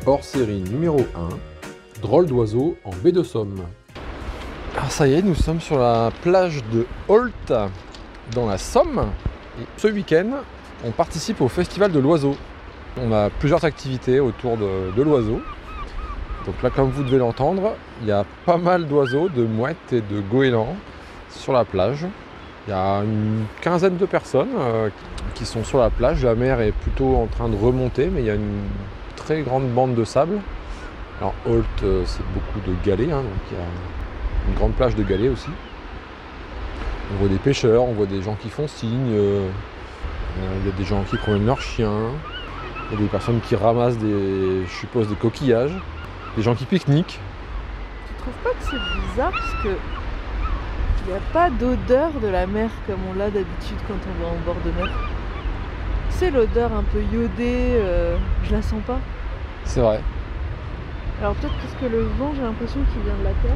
Hors série numéro 1, drôle d'oiseau en baie de Somme. Alors ça y est, nous sommes sur la plage de Holt, dans la Somme. Et ce week-end, on participe au festival de l'oiseau. On a plusieurs activités autour de l'oiseau. Donc là, comme vous devez l'entendre, il y a pas mal d'oiseaux, de mouettes et de goélands sur la plage. Il y a une quinzaine de personnes qui sont sur la plage. La mer est plutôt en train de remonter, mais il y a une très grande bande de sable. Alors Holt, c'est beaucoup de galets, donc il y a une grande plage de galets aussi. On voit des pêcheurs, on voit des gens qui font signe, il y a des gens qui promènent leurs chiens, il y a des personnes qui ramassent des coquillages, des gens qui pique-niquent. Tu trouves pas que c'est bizarre parce que il n'y a pas d'odeur de la mer comme on l'a d'habitude quand on va en bord de mer? C'est l'odeur un peu iodée, je la sens pas. C'est vrai. Alors peut-être parce que le vent, j'ai l'impression qu'il vient de la terre,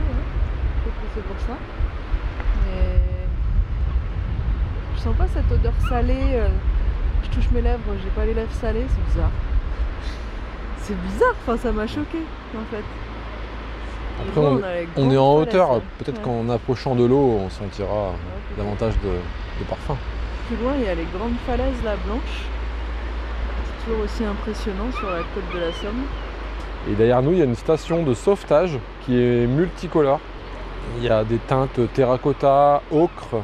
peut-être que c'est pour ça. Mais je sens pas cette odeur salée. Je touche mes lèvres, j'ai pas les lèvres salées, c'est bizarre. C'est bizarre, enfin ça m'a choqué en fait. Après on est en hauteur, peut-être qu'en approchant de l'eau on sentira davantage de parfum. Plus loin il y a les grandes falaises là blanches. C'est toujours aussi impressionnant sur la côte de la Somme. Et derrière nous il y a une station de sauvetage qui est multicolore. Il y a des teintes terracotta, ocre,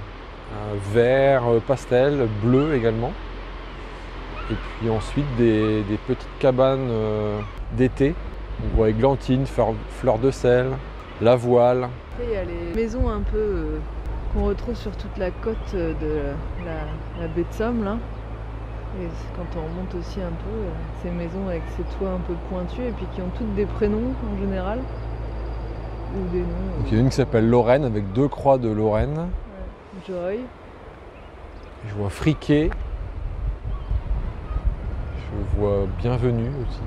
vert, pastel, bleu également. Et puis ensuite des petites cabanes d'été. On voit églantines, fleurs de sel, la voile. Il y a les maisons un peu qu'on retrouve sur toute la côte de la baie de Somme là. Et quand on remonte aussi un peu, ces maisons avec ces toits un peu pointus et puis qui ont toutes des prénoms en général. Ou des noms. Donc, il y a une qui s'appelle Lorraine avec 2 croix de Lorraine. Ouais. Joy. Je vois Friquet. Je vois Bienvenue aussi.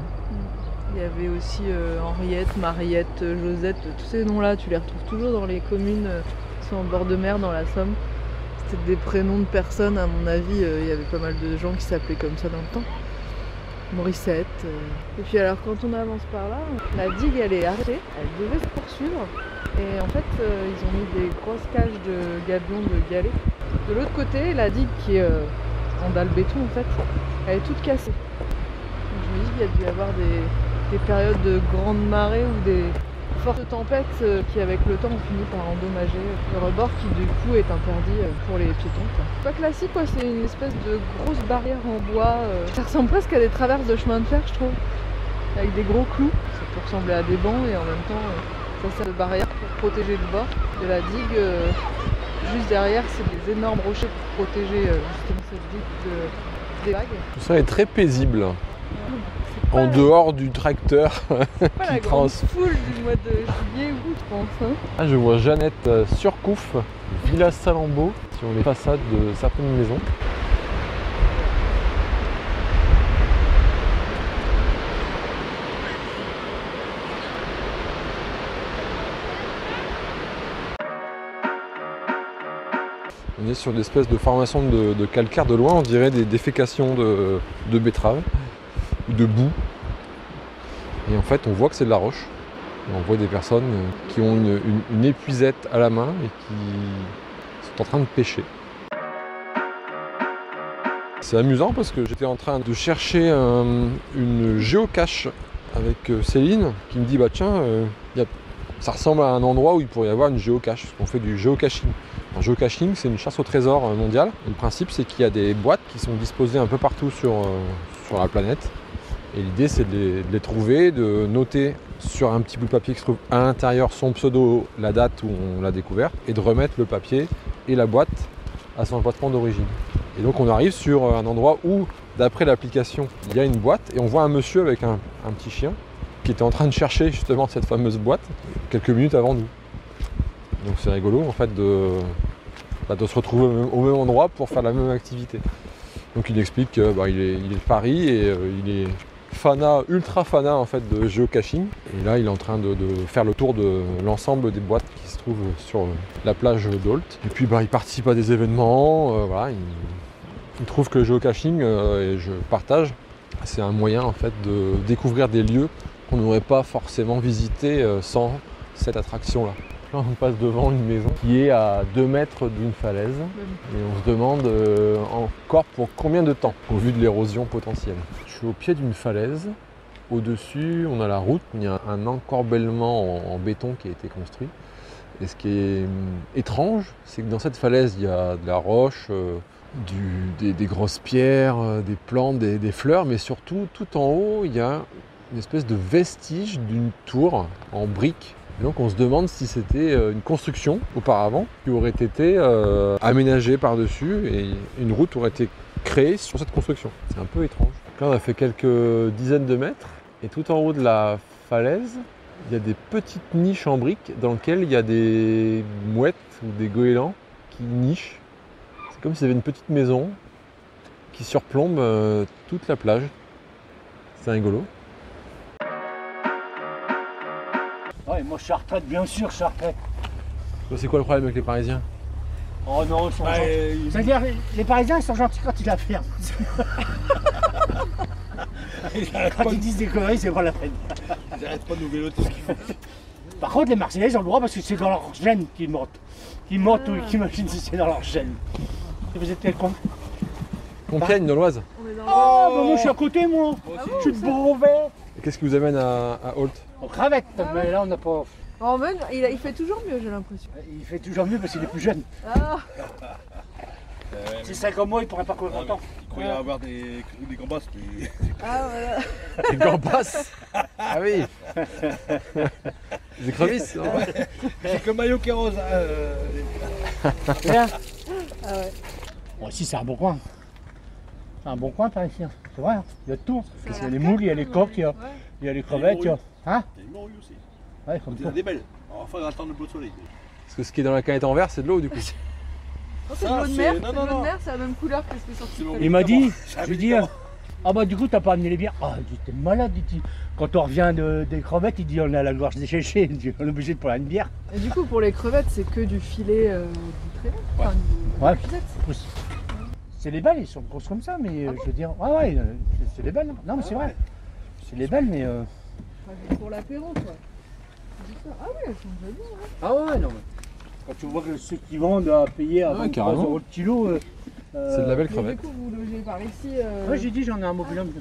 Il y avait aussi Henriette, Mariette, Josette, tous ces noms-là, tu les retrouves toujours dans les communes qui sont en bord de mer dans la Somme. C'était des prénoms de personnes, à mon avis, il y avait pas mal de gens qui s'appelaient comme ça dans le temps. Morissette. Et puis alors quand on avance par là, la digue elle est arrêtée, elle devait se poursuivre. Et en fait ils ont mis des grosses cages de gabions, de galets. De l'autre côté, la digue qui est en dalle béton en fait, elle est toute cassée. Donc, je me dis qu'il y a dû y avoir des périodes de grande marée ou des fortes tempêtes qui avec le temps ont fini par endommager le rebord qui du coup est interdit pour les piétons. C'est pas classique quoi, c'est une espèce de grosse barrière en bois. Ça ressemble presque à des traverses de chemin de fer je trouve, avec des gros clous. Ça peut ressembler à des bancs et en même temps ça sert de barrière pour protéger le bord de la digue. Juste derrière c'est des énormes rochers pour protéger justement cette digue des vagues. Tout ça est très paisible. En dehors du tracteur pas qui la grande foule du mois de juillet août je pense. Ah, je vois Jeannette Surcouf, Villa Salambeau, sur les façades de certaines maisons. On est sur une espèce de formation de calcaire de loin, on dirait des défécations de betteraves ou de boue. Et en fait, on voit que c'est de la roche. Et on voit des personnes qui ont une épuisette à la main et qui sont en train de pêcher. C'est amusant parce que j'étais en train de chercher une géocache avec Céline qui me dit bah tiens, ça ressemble à un endroit où il pourrait y avoir une géocache, parce qu'on fait du géocaching. Un géocaching, c'est une chasse au trésor mondiale. Le principe, c'est qu'il y a des boîtes qui sont disposées un peu partout sur la planète. Et l'idée, c'est de les trouver, de noter sur un petit bout de papier qui se trouve à l'intérieur son pseudo, la date où on l'a découvert, et de remettre le papier et la boîte à son emplacement d'origine. Et donc on arrive sur un endroit où, d'après l'application, il y a une boîte, et on voit un monsieur avec un petit chien qui était en train de chercher justement cette fameuse boîte quelques minutes avant nous. Donc c'est rigolo en fait de se retrouver au même endroit pour faire la même activité. Donc il explique qu'il est de Paris et il est ultra fanat en fait de géocaching. Et là il est en train de faire le tour de l'ensemble des boîtes qui se trouvent sur la plage d'Holt. Et puis il participe à des événements, voilà, il trouve que le géocaching, et je partage, c'est un moyen en fait de découvrir des lieux qu'on n'aurait pas forcément visité sans cette attraction-là. Là, on passe devant une maison qui est à 2 mètres d'une falaise et on se demande encore pour combien de temps au vu de l'érosion potentielle. Je suis au pied d'une falaise. Au-dessus, on a la route, il y a un encorbellement en béton qui a été construit. Et ce qui est étrange, c'est que dans cette falaise, il y a de la roche, des grosses pierres, des plantes, des fleurs, mais surtout, tout en haut, il y a une espèce de vestige d'une tour en briques. Et donc on se demande si c'était une construction auparavant qui aurait été aménagée par-dessus et une route aurait été créée sur cette construction. C'est un peu étrange. Là, on a fait quelques dizaines de mètres et tout en haut de la falaise, il y a des petites niches en briques dans lesquelles il y a des mouettes ou des goélands qui nichent. C'est comme s'il y avait une petite maison qui surplombe toute la plage. C'est rigolo. Ouais, moi je suis à retraite, bien sûr, je suis à retraite. C'est quoi le problème avec les Parisiens? Oh non, ils sont gentils. C'est-à-dire, les Parisiens, ils sont gentils quand ils la ferment. Quand ils disent des conneries, c'est pas la peine. Ils n'arrêtent pas de nous véloter ce qu'ils font. Par contre, les Marseillais, ils ont le droit parce que c'est dans leur gène qu'ils mentent. Qu'ils mentent ou qu'ils imaginent si c'est dans leur gène. Et vous êtes quel con? Compiègne, dans l'Oise. Oh, bah moi je suis à côté, moi. Je suis de Beauvais. Et qu'est-ce qui vous amène à Holt? Aux crevettes, mais là on n'a pas. En mode, il fait toujours mieux, j'ai l'impression. Il fait toujours mieux parce qu'il est plus jeune. Ah. Si c'est comme moi, il pourrait pas courir longtemps. Il croyait avoir des gambas, mais... Ah voilà. Des gambas. Ah oui. Des écrevisses. J'ai que maillot qui est rose. Bien. Ah ouais. Bon, ici c'est un bon coin. C'est un bon coin par ici. C'est vrai, hein. Il y a de tout. Il y a les moules, il y a les coques, il y a les crevettes. Il y a... Hein? Il y a une morue aussi. Ouais, comme Il y tout. a des belles. Alors, il faut attendre le beau soleil. Parce que ce qui est dans la canette en verre, c'est de l'eau du coup. Non, c'est de l'eau de mer, c'est de l'eau de mer, c'est la même couleur que ce qui est sorti. Il m'a dit, je lui dis, ah bah du coup t'as pas amené les bières. Ah, il dit, t'es malade, il dit. Quand on revient des crevettes, il dit, on est à la gorge desséchée, il dit, on est obligé de prendre une bière. Et du coup, pour les crevettes, c'est que du filet du trait. Enfin, Ouais, c'est les belles, ils sont grosses comme ça, mais je veux dire, ouais, c'est les belles. Non mais c'est vrai, c'est les belles, mais... pour l'apéro quoi. Ah oui, elles sont jolies. Ouais. Ah ouais, non mais... Quand tu vois que ceux qui vendent à payer à 23 € le kilo... C'est de la belle Mais crevette. du coup, vous logez par ici. Ouais, j'ai dit, j'en ai un mobilhome.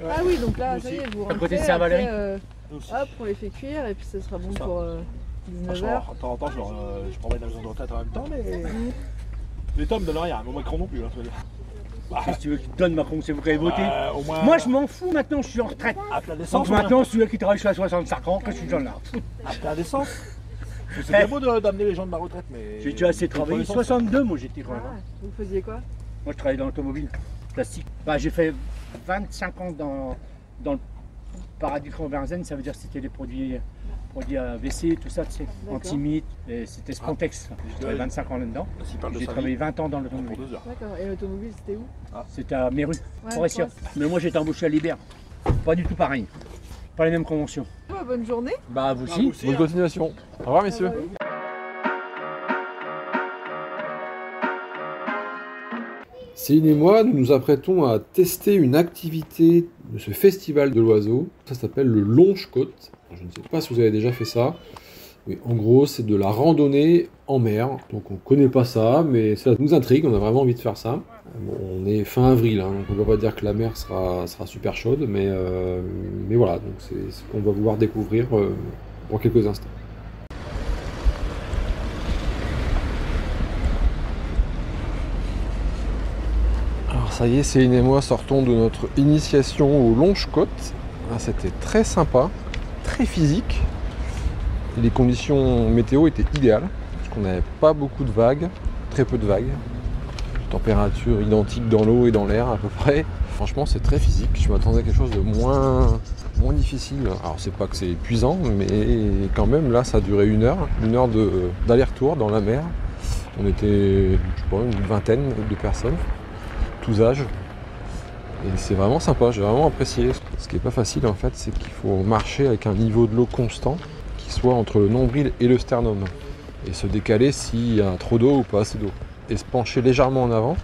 Ah oui, donc là, Nous ça y aussi. est, vous À rentrez. côté de Saint-Valéry. Après, Nous aussi. hop, on les fait cuire et puis ça sera bon C'est ça. pour 19h. De temps en temps, je promets la maison de retraite en même temps, mais... Les tomes donnent rien, mais au Macron non plus. Hein, Qu'est-ce que tu veux qu'ils te donnent, Macron, c'est vous qui avez voté? au moins... Moi, je m'en fous, maintenant, je suis en retraite. À plein Donc d'essence. maintenant, celui qui travaille jusqu'à 65 ans, qu'est-ce que tu en as? À plein d'essence. C'est bien beau d'amener les gens de ma retraite, mais... J'ai déjà assez travaillé. 62, moi, j'étais quand même. Ah, vous faisiez quoi? Moi, je travaillais dans l'automobile, plastique. Bah, j'ai fait 25 ans dans le paradis Converzen, ça veut dire que c'était des produits à WC, tout ça, tu sais, anti-mythe, et c'était Spontex. J'ai travaillé 25 ans là-dedans. S'il parle de J'ai sa travaillé vie, 20 ans dans pour l'automobile. 2 heures. D'accord. Et l'automobile, c'était où? C'était à Méru, Ouais, Forestier. ouais. Mais moi, j'étais embauché à Libère. Pas du tout pareil. Pas les mêmes conventions. Ouais, bonne journée. Bah, vous aussi. Bonne continuation. Au revoir messieurs. Céline et moi, nous nous apprêtons à tester une activité de ce festival de l'oiseau. Ça s'appelle le Longe-Côte. Je ne sais pas si vous avez déjà fait ça. Mais en gros, c'est de la randonnée en mer. Donc on ne connaît pas ça, mais ça nous intrigue. On a vraiment envie de faire ça. Bon, on est fin avril, hein, donc on ne va pas dire que la mer sera super chaude. Mais voilà, donc c'est ce qu'on va vouloir découvrir dans quelques instants. Alors ça y est, Céline et moi sortons de notre initiation au Longe-Côte. Ah, c'était très sympa, très physique. Et les conditions météo étaient idéales, parce qu'on n'avait pas beaucoup de vagues, très peu de vagues. Température identique dans l'eau et dans l'air à peu près. Franchement, c'est très physique. Je m'attendais à quelque chose de moins difficile. Alors c'est pas que c'est épuisant, mais quand même là ça a duré une heure d'aller-retour dans la mer. On était, je sais pas, une vingtaine de personnes, tous âges. Et c'est vraiment sympa, j'ai vraiment apprécié. Ce qui n'est pas facile en fait, c'est qu'il faut marcher avec un niveau de l'eau constant qui soit entre le nombril et le sternum. Et se décaler s'il y a trop d'eau ou pas assez d'eau. Et se pencher légèrement en avant,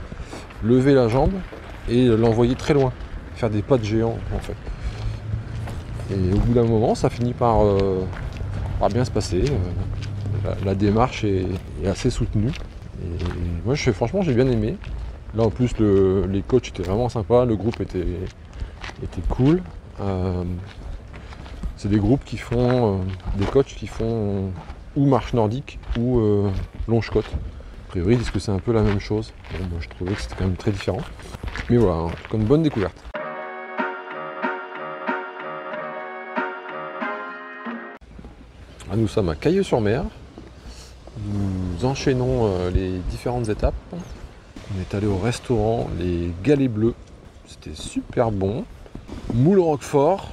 lever la jambe et l'envoyer très loin. Faire des pas de géant en fait. Et au bout d'un moment, ça finit par bien se passer. La démarche est assez soutenue. Et moi, franchement, j'ai bien aimé. Là, en plus, les coachs étaient vraiment sympas, le groupe était cool. C'est des groupes qui font, des coachs qui font ou marche nordique ou longe-côte. A priori, ils disent que c'est un peu la même chose. Bon, moi, je trouvais que c'était quand même très différent. Mais voilà, en tout cas, une bonne découverte. Nous sommes à Cailleux-sur-Mer. Nous enchaînons les différentes étapes. On est allé au restaurant Les Galets Bleus. C'était super bon. Moule roquefort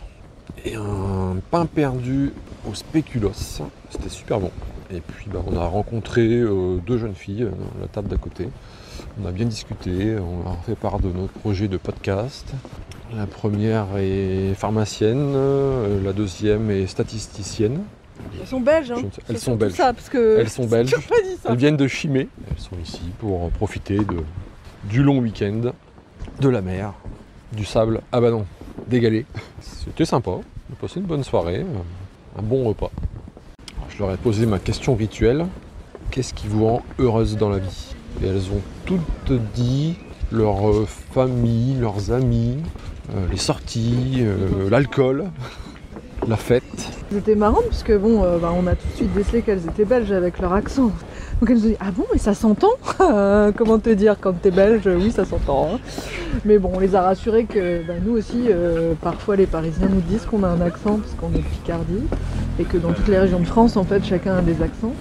et un pain perdu au spéculoos. C'était super bon. Et puis on a rencontré 2 jeunes filles à la table d'à côté. On a bien discuté, on a fait part de notre projet de podcast. La première est pharmacienne, la deuxième est statisticienne. Elles sont belges, hein. Elles sont belges. Ça, parce que elles sont belges. Pas dit ça. Elles viennent de Chimay. Elles sont ici pour profiter du long week-end, de la mer, du sable. Ah bah non, des galets. C'était sympa. On a passé une bonne soirée, un bon repas. Alors, je leur ai posé ma question rituelle. Qu'est-ce qui vous rend heureuse dans la vie? Et elles ont toutes dit leur famille, leurs amis, les sorties, l'alcool, la fête. C'était marrant parce que on a tout de suite décelé qu'elles étaient belges avec leur accent. Donc elles nous ont dit ah bon mais ça s'entend. Comment te dire quand t'es belge, oui ça s'entend. Hein. Mais bon on les a rassurés que nous aussi parfois les Parisiens nous disent qu'on a un accent parce qu'on est de Picardie et que dans toutes les régions de France en fait chacun a des accents.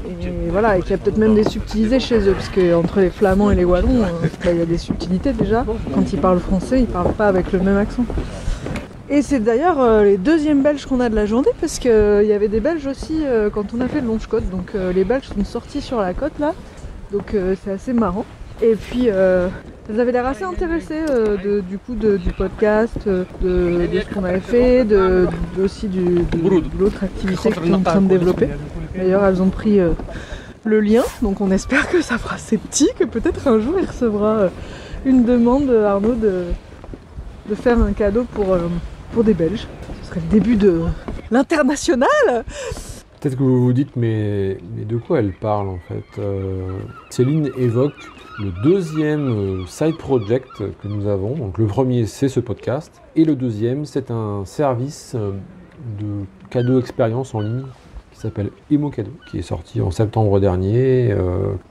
Et voilà, et qu'il y a peut-être même des subtilités chez eux, parce qu'entre les Flamands et les Wallons, il y a des subtilités déjà. Quand ils parlent français, ils parlent pas avec le même accent. Et c'est d'ailleurs les deuxièmes Belges qu'on a de la journée, parce qu'il y avait des Belges aussi quand on a fait le Longe-Côte. Donc les Belges sont sortis sur la côte là, donc c'est assez marrant. Et puis elles avaient l'air assez intéressées du podcast, de ce qu'on avait fait, aussi de l'autre activité qu'on est en train de développer. D'ailleurs elles ont pris le lien, donc on espère que ça fera assez petit, que peut-être un jour il recevra une demande Arnaud de faire un cadeau pour des Belges. Ce serait le début de l'international. Peut-être que vous vous dites mais de quoi elle parle en fait. Céline évoque le deuxième side project que nous avons. Donc le premier c'est ce podcast et le deuxième c'est un service de cadeau expérience en ligne qui s'appelle Emocado, qui est sorti en septembre dernier,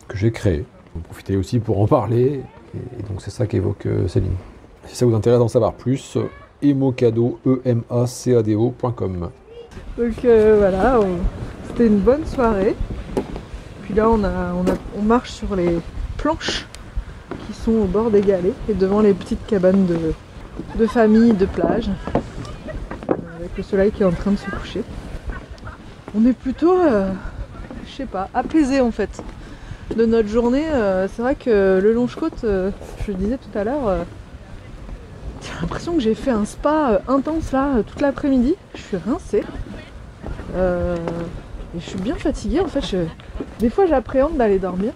que j'ai créé. On va profiter aussi pour en parler et donc c'est ça qu'évoque Céline. Si ça vous intéresse d'en savoir plus, emocado, emacado.com. Donc voilà, c'était une bonne soirée. Puis là on marche sur les planches qui sont au bord des galets et devant les petites cabanes de famille, de plage, avec le soleil qui est en train de se coucher. On est plutôt, apaisé en fait de notre journée. C'est vrai que le Longe-Côte, je le disais tout à l'heure, j'ai l'impression que j'ai fait un spa intense là toute l'après-midi. Je suis rincée. Et je suis bien fatiguée en fait. Des fois j'appréhende d'aller dormir.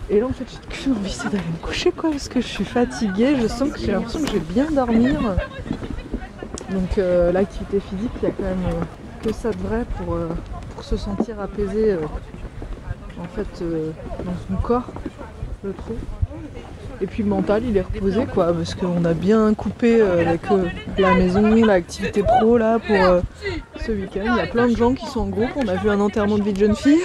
Et là en fait j'ai qu'une envie, c'est d'aller me coucher quoi, parce que je suis fatiguée. J'ai l'impression que je vais bien dormir. Donc l'activité physique, il y a quand même que ça de vrai pour se sentir apaisé en fait dans son corps, je trouve. Et puis le mental il est reposé quoi, parce qu'on a bien coupé avec la maison, l'activité pro là pour ce week-end. Il y a plein de gens qui sont en groupe, on a vu un enterrement de vie de jeune fille.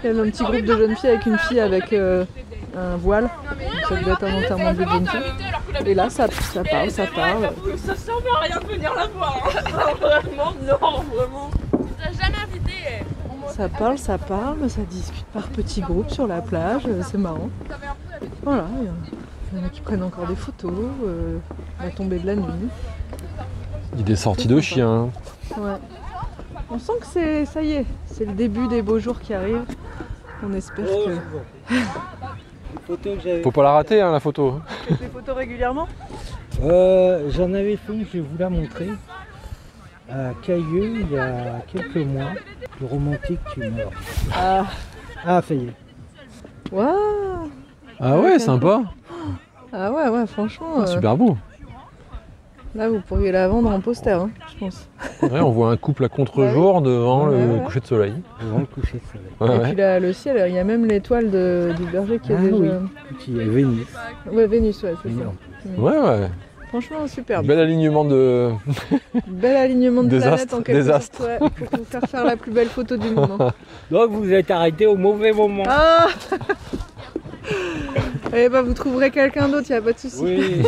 Il y a un petit groupe de jeunes filles avec une fille avec un voile, donc ça devait être un enterrement de vie de jeune fille. Et là ça parle. Ça sert à rien de venir la voir, hein. Vraiment, non, vraiment. Tu t'as jamais invité. Ça parle, ça discute par petits groupes sur la plage, c'est marrant. Voilà, il y en a qui prennent encore des photos, la tombée de la nuit. Il y a des sorties de chiens. Ouais. On sent que ça y est, c'est le début des beaux jours qui arrivent. On espère que... Faut pas la rater hein, la photo. Tu fais des photos régulièrement ? J'en avais fait une, je vais vous la montrer. À Cailleux, il y a quelques mois. Le romantique, tu meurs. Ah, ça y est. waouh. Ah ouais, sympa. Ah ouais, franchement. Super beau. Là, vous pourriez la vendre en poster. Hein. pense. Ouais, on voit un couple à contre-jour devant le Ouais. coucher de soleil. Avant le coucher de soleil. Ouais, Et ouais. puis là, le ciel, il y a même l'étoile du berger qui est Ah déjà... oui, petit Vénus. Ouais, Vénus, ouais, c'est Oui, ça. Ouais, ouais. Franchement, superbe. Bel alignement de. Bel alignement de Des planètes astres, en quelque des sorte, astres. ouais, pour vous faire la plus belle photo du monde. Hein. Donc vous êtes arrêté au mauvais moment. Ah Eh ben, vous trouverez quelqu'un d'autre, il n'y a pas de souci. Oui,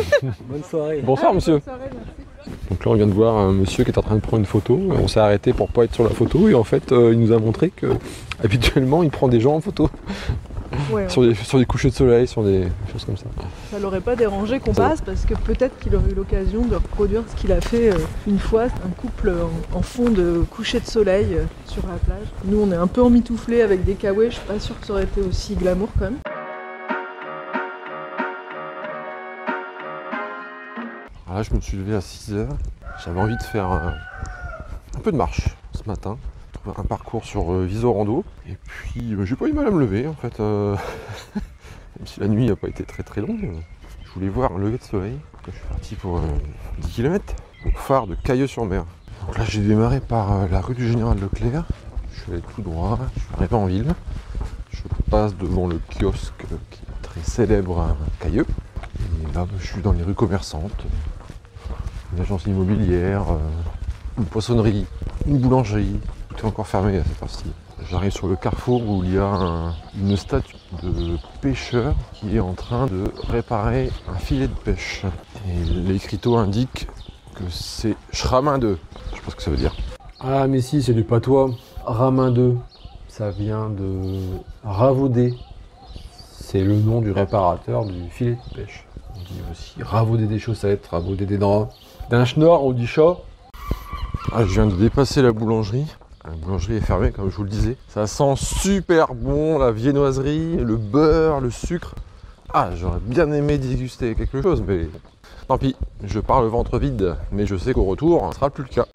bonne soirée. Bonsoir, monsieur. Bonne soirée, merci. Donc là, on vient de voir un monsieur qui est en train de prendre une photo. On s'est arrêté pour pas être sur la photo et en fait, il nous a montré que habituellement, il prend des gens en photo Ouais, sur des couchers de soleil, sur des choses comme ça. ça l'aurait pas dérangé qu'on Ça va. passe parce que peut-être qu'il aurait eu l'occasion de reproduire ce qu'il a fait une fois, un couple en fond de coucher de soleil sur la plage. Nous, on est un peu emmitouflés avec des kawaii, je suis pas sûre que ça aurait été aussi glamour quand même. Alors là, je me suis levé à 6h. J'avais envie de faire un peu de marche ce matin. Trouver un parcours sur Visorando. Et puis, j'ai pas eu mal à me lever en fait. Même si la nuit n'a pas été très très longue. Je voulais voir un lever de soleil. Je suis parti pour 10 km au phare de Cailleux-sur-Mer. Donc là, j'ai démarré par la rue du Général Leclerc. Je suis allé tout droit. Je suis arrivé en ville. Je passe devant le kiosque qui est très célèbre à Cailleux. Et là, je suis dans les rues commerçantes. Une agence immobilière, une poissonnerie, une boulangerie. Tout est encore fermé à cette heure-ci. J'arrive sur le carrefour où il y a une statue de pêcheur qui est en train de réparer un filet de pêche. Et l'écriteau indique que c'est Ramin 2. Je sais pas ce que ça veut dire. Ah mais si, c'est du patois. Ramin 2, ça vient de ravauder. C'est le nom du réparateur du filet de pêche. On dit aussi ravauder des chaussettes, ravauder des draps. D'un schnorr, on dit chat. Ah, je viens de dépasser la boulangerie. La boulangerie est fermée, comme je vous le disais. Ça sent super bon, la viennoiserie, le beurre, le sucre. Ah, j'aurais bien aimé déguster quelque chose, mais tant pis. Je pars le ventre vide, mais je sais qu'au retour, ce sera plus le cas.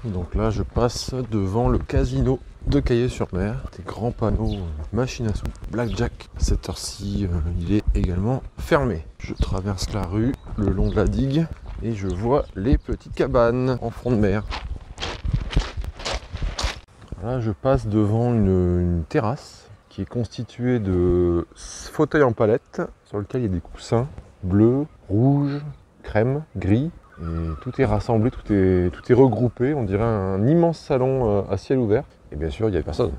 Donc là, je passe devant le casino de Cailleux-sur-Mer. Des grands panneaux, machine à sous, blackjack. À cette heure-ci, il est également fermé. Je traverse la rue, le long de la digue, et je vois les petites cabanes en front de mer. Là, je passe devant une terrasse qui est constituée de fauteuils en palette sur lequel il y a des coussins bleus, rouges, crème, gris. Et tout est rassemblé, tout est regroupé. On dirait un immense salon à ciel ouvert. Et bien sûr, il n'y avait personne.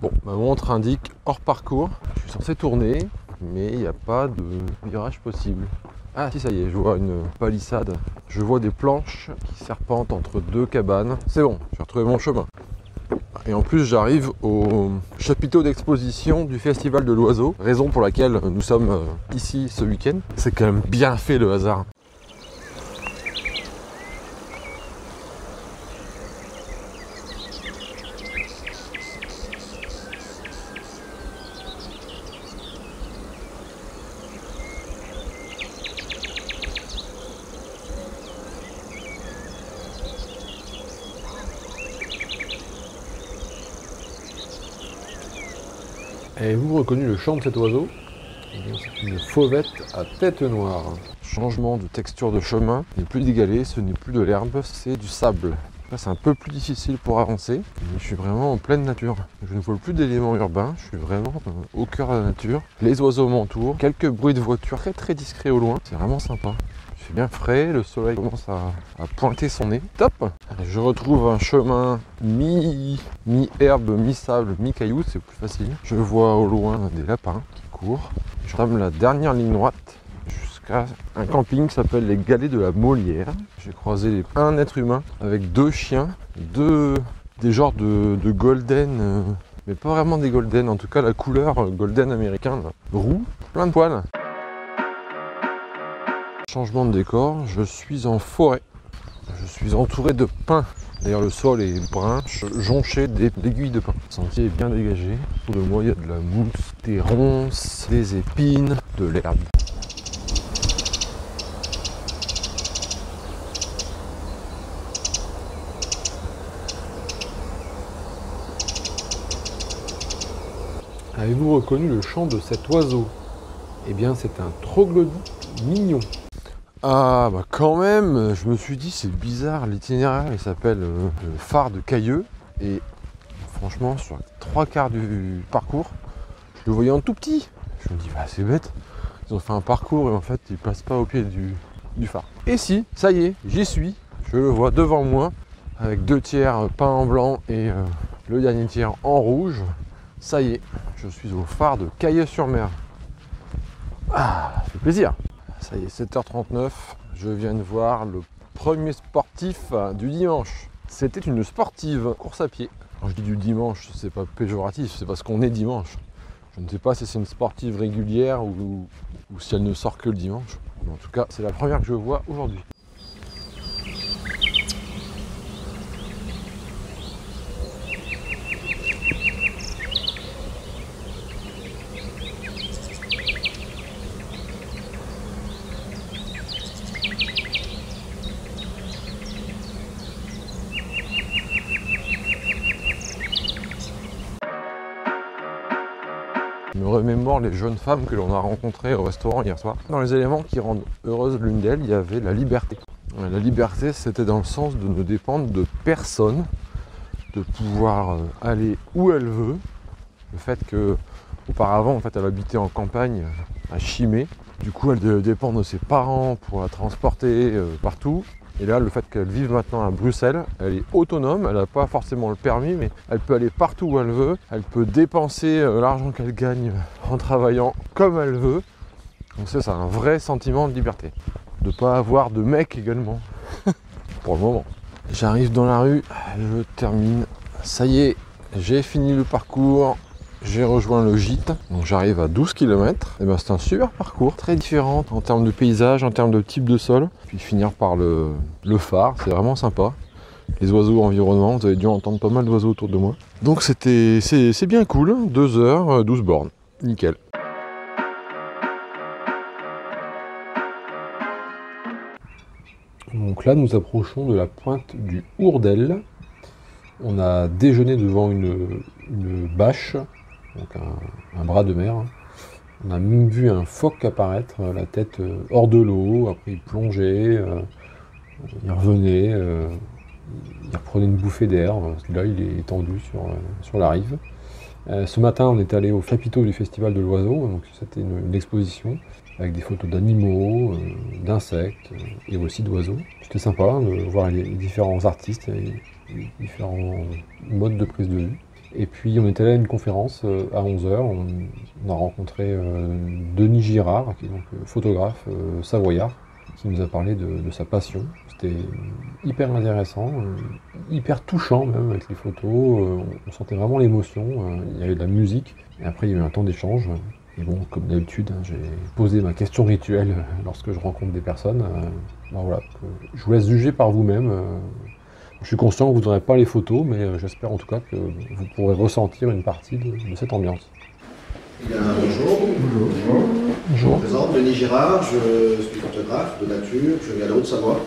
Bon, ma montre indique hors parcours. Je suis censé tourner, mais il n'y a pas de virage possible. Ah si, ça y est, je vois une palissade. Je vois des planches qui serpentent entre deux cabanes. C'est bon, j'ai retrouvé mon chemin. Et en plus, j'arrive au chapiteau d'exposition du Festival de l'Oiseau, raison pour laquelle nous sommes ici ce week-end. C'est quand même bien fait le hasard. Avez-vous reconnu le chant de cet oiseau? C'est une fauvette à tête noire. Changement de texture de chemin, ce n'est plus d'égalé, ce n'est plus de l'herbe, c'est du sable. Là, c'est un peu plus difficile pour avancer, mais je suis vraiment en pleine nature. Je ne vois plus d'éléments urbains, je suis vraiment au cœur de la nature. Les oiseaux m'entourent, quelques bruits de voiture très très discrets au loin, c'est vraiment sympa. Il fait bien frais, le soleil commence à pointer son nez. Top! Je retrouve un chemin mi-herbe, mi-sable, mi-caillou, c'est plus facile. Je vois au loin des lapins qui courent. J'entame la dernière ligne droite jusqu'à un camping qui s'appelle les Galets de la Molière. J'ai croisé un être humain avec deux chiens, des genres de golden, mais pas vraiment des golden, en tout cas la couleur golden américain, là. Roux, plein de poils. Changement de décor, je suis en forêt. Je suis entouré de pins. D'ailleurs le sol est brun, jonché d'aiguilles de pin. Le sentier est bien dégagé. Autour de moi il y a de la mousse, des ronces, des épines, de l'herbe. Avez-vous reconnu le chant de cet oiseau? Eh bien c'est un troglodyte mignon. Ah bah quand même, je me suis dit c'est bizarre, l'itinéraire il s'appelle le phare de Cailleux et franchement sur 3/4 du parcours, je le voyais en tout petit. Je me dis bah c'est bête, ils ont fait un parcours et en fait ils passent pas au pied du phare. Et si, ça y est, j'y suis, je le vois devant moi avec 2 tiers peints en blanc et le dernier tiers en rouge. Ça y est, je suis au phare de Cailleux-sur-Mer. Ah, ça fait plaisir. Ça y est, 7h39, je viens de voir le premier sportif du dimanche. C'était une sportive course à pied. Quand je dis du dimanche, c'est pas péjoratif, c'est parce qu'on est dimanche. Je ne sais pas si c'est une sportive régulière ou si elle ne sort que le dimanche. Mais en tout cas, c'est la première que je vois aujourd'hui. Je me remémore les jeunes femmes que l'on a rencontrées au restaurant hier soir. Dans les éléments qui rendent heureuse l'une d'elles, il y avait la liberté. La liberté, c'était dans le sens de ne dépendre de personne, de pouvoir aller où elle veut. Le fait qu'auparavant, en fait, elle habitait en campagne à Chimay. Du coup, elle devait dépendre de ses parents pour la transporter partout. Et là, le fait qu'elle vive maintenant à Bruxelles, elle est autonome, elle n'a pas forcément le permis, mais elle peut aller partout où elle veut. Elle peut dépenser l'argent qu'elle gagne en travaillant comme elle veut. Donc ça, c'est un vrai sentiment de liberté. De ne pas avoir de mec également, pour le moment. J'arrive dans la rue, je termine. Ça y est, j'ai fini le parcours. J'ai rejoint le gîte, donc j'arrive à 12 km. Et ben c'est un super parcours, très différent en termes de paysage, en termes de type de sol. Puis finir par le phare, c'est vraiment sympa. Les oiseaux environnants, vous avez dû entendre pas mal d'oiseaux autour de moi. Donc c'est bien cool, 2 heures, 12 bornes, nickel. Donc là nous approchons de la pointe du Hourdel. On a déjeuné devant une bâche. Donc un bras de mer. On a même vu un phoque apparaître, la tête hors de l'eau, après il plongeait, il revenait, il reprenait une bouffée d'air, là il est étendu sur la rive. Ce matin on est allé au chapiteau du Festival de l'Oiseau, donc c'était une exposition avec des photos d'animaux, d'insectes et aussi d'oiseaux. C'était sympa de voir les différents artistes et les différents modes de prise de vue. Et puis on est allé à une conférence à 11h, on a rencontré Denis Girard, qui est donc photographe savoyard, qui nous a parlé de sa passion. C'était hyper intéressant, hyper touchant même avec les photos, on sentait vraiment l'émotion, il y avait de la musique, et après il y a eu un temps d'échange. Et bon, comme d'habitude, j'ai posé ma question rituelle lorsque je rencontre des personnes. Ben voilà, je vous laisse juger par vous-même. Je suis conscient que vous n'aurez pas les photos, mais j'espère en tout cas que vous pourrez ressentir une partie de cette ambiance. Bien, bonjour. Bonjour. Je me présente, Denis Girard, je suis photographe de nature, je viens de Haute-Savoie.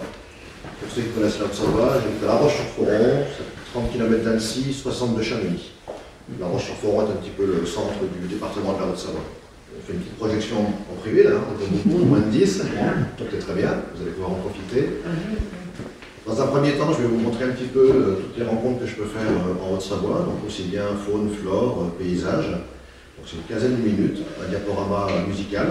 Pour ceux qui connaissent la Haute-Savoie, j'habite à La Roche-sur-Foron, 30 km d'Annecy, 60 de Chamonix. La Roche-sur-Foron est un petit peu le centre du département de la Haute-Savoie. On fait une petite projection en privé, là, on est beaucoup, moins de 10, donc c'est très bien, vous allez pouvoir en profiter. Dans un premier temps, je vais vous montrer un petit peu toutes les rencontres que je peux faire en Haute-Savoie, donc aussi bien faune, flore, paysage. Donc c'est une quinzaine de minutes, un diaporama musical.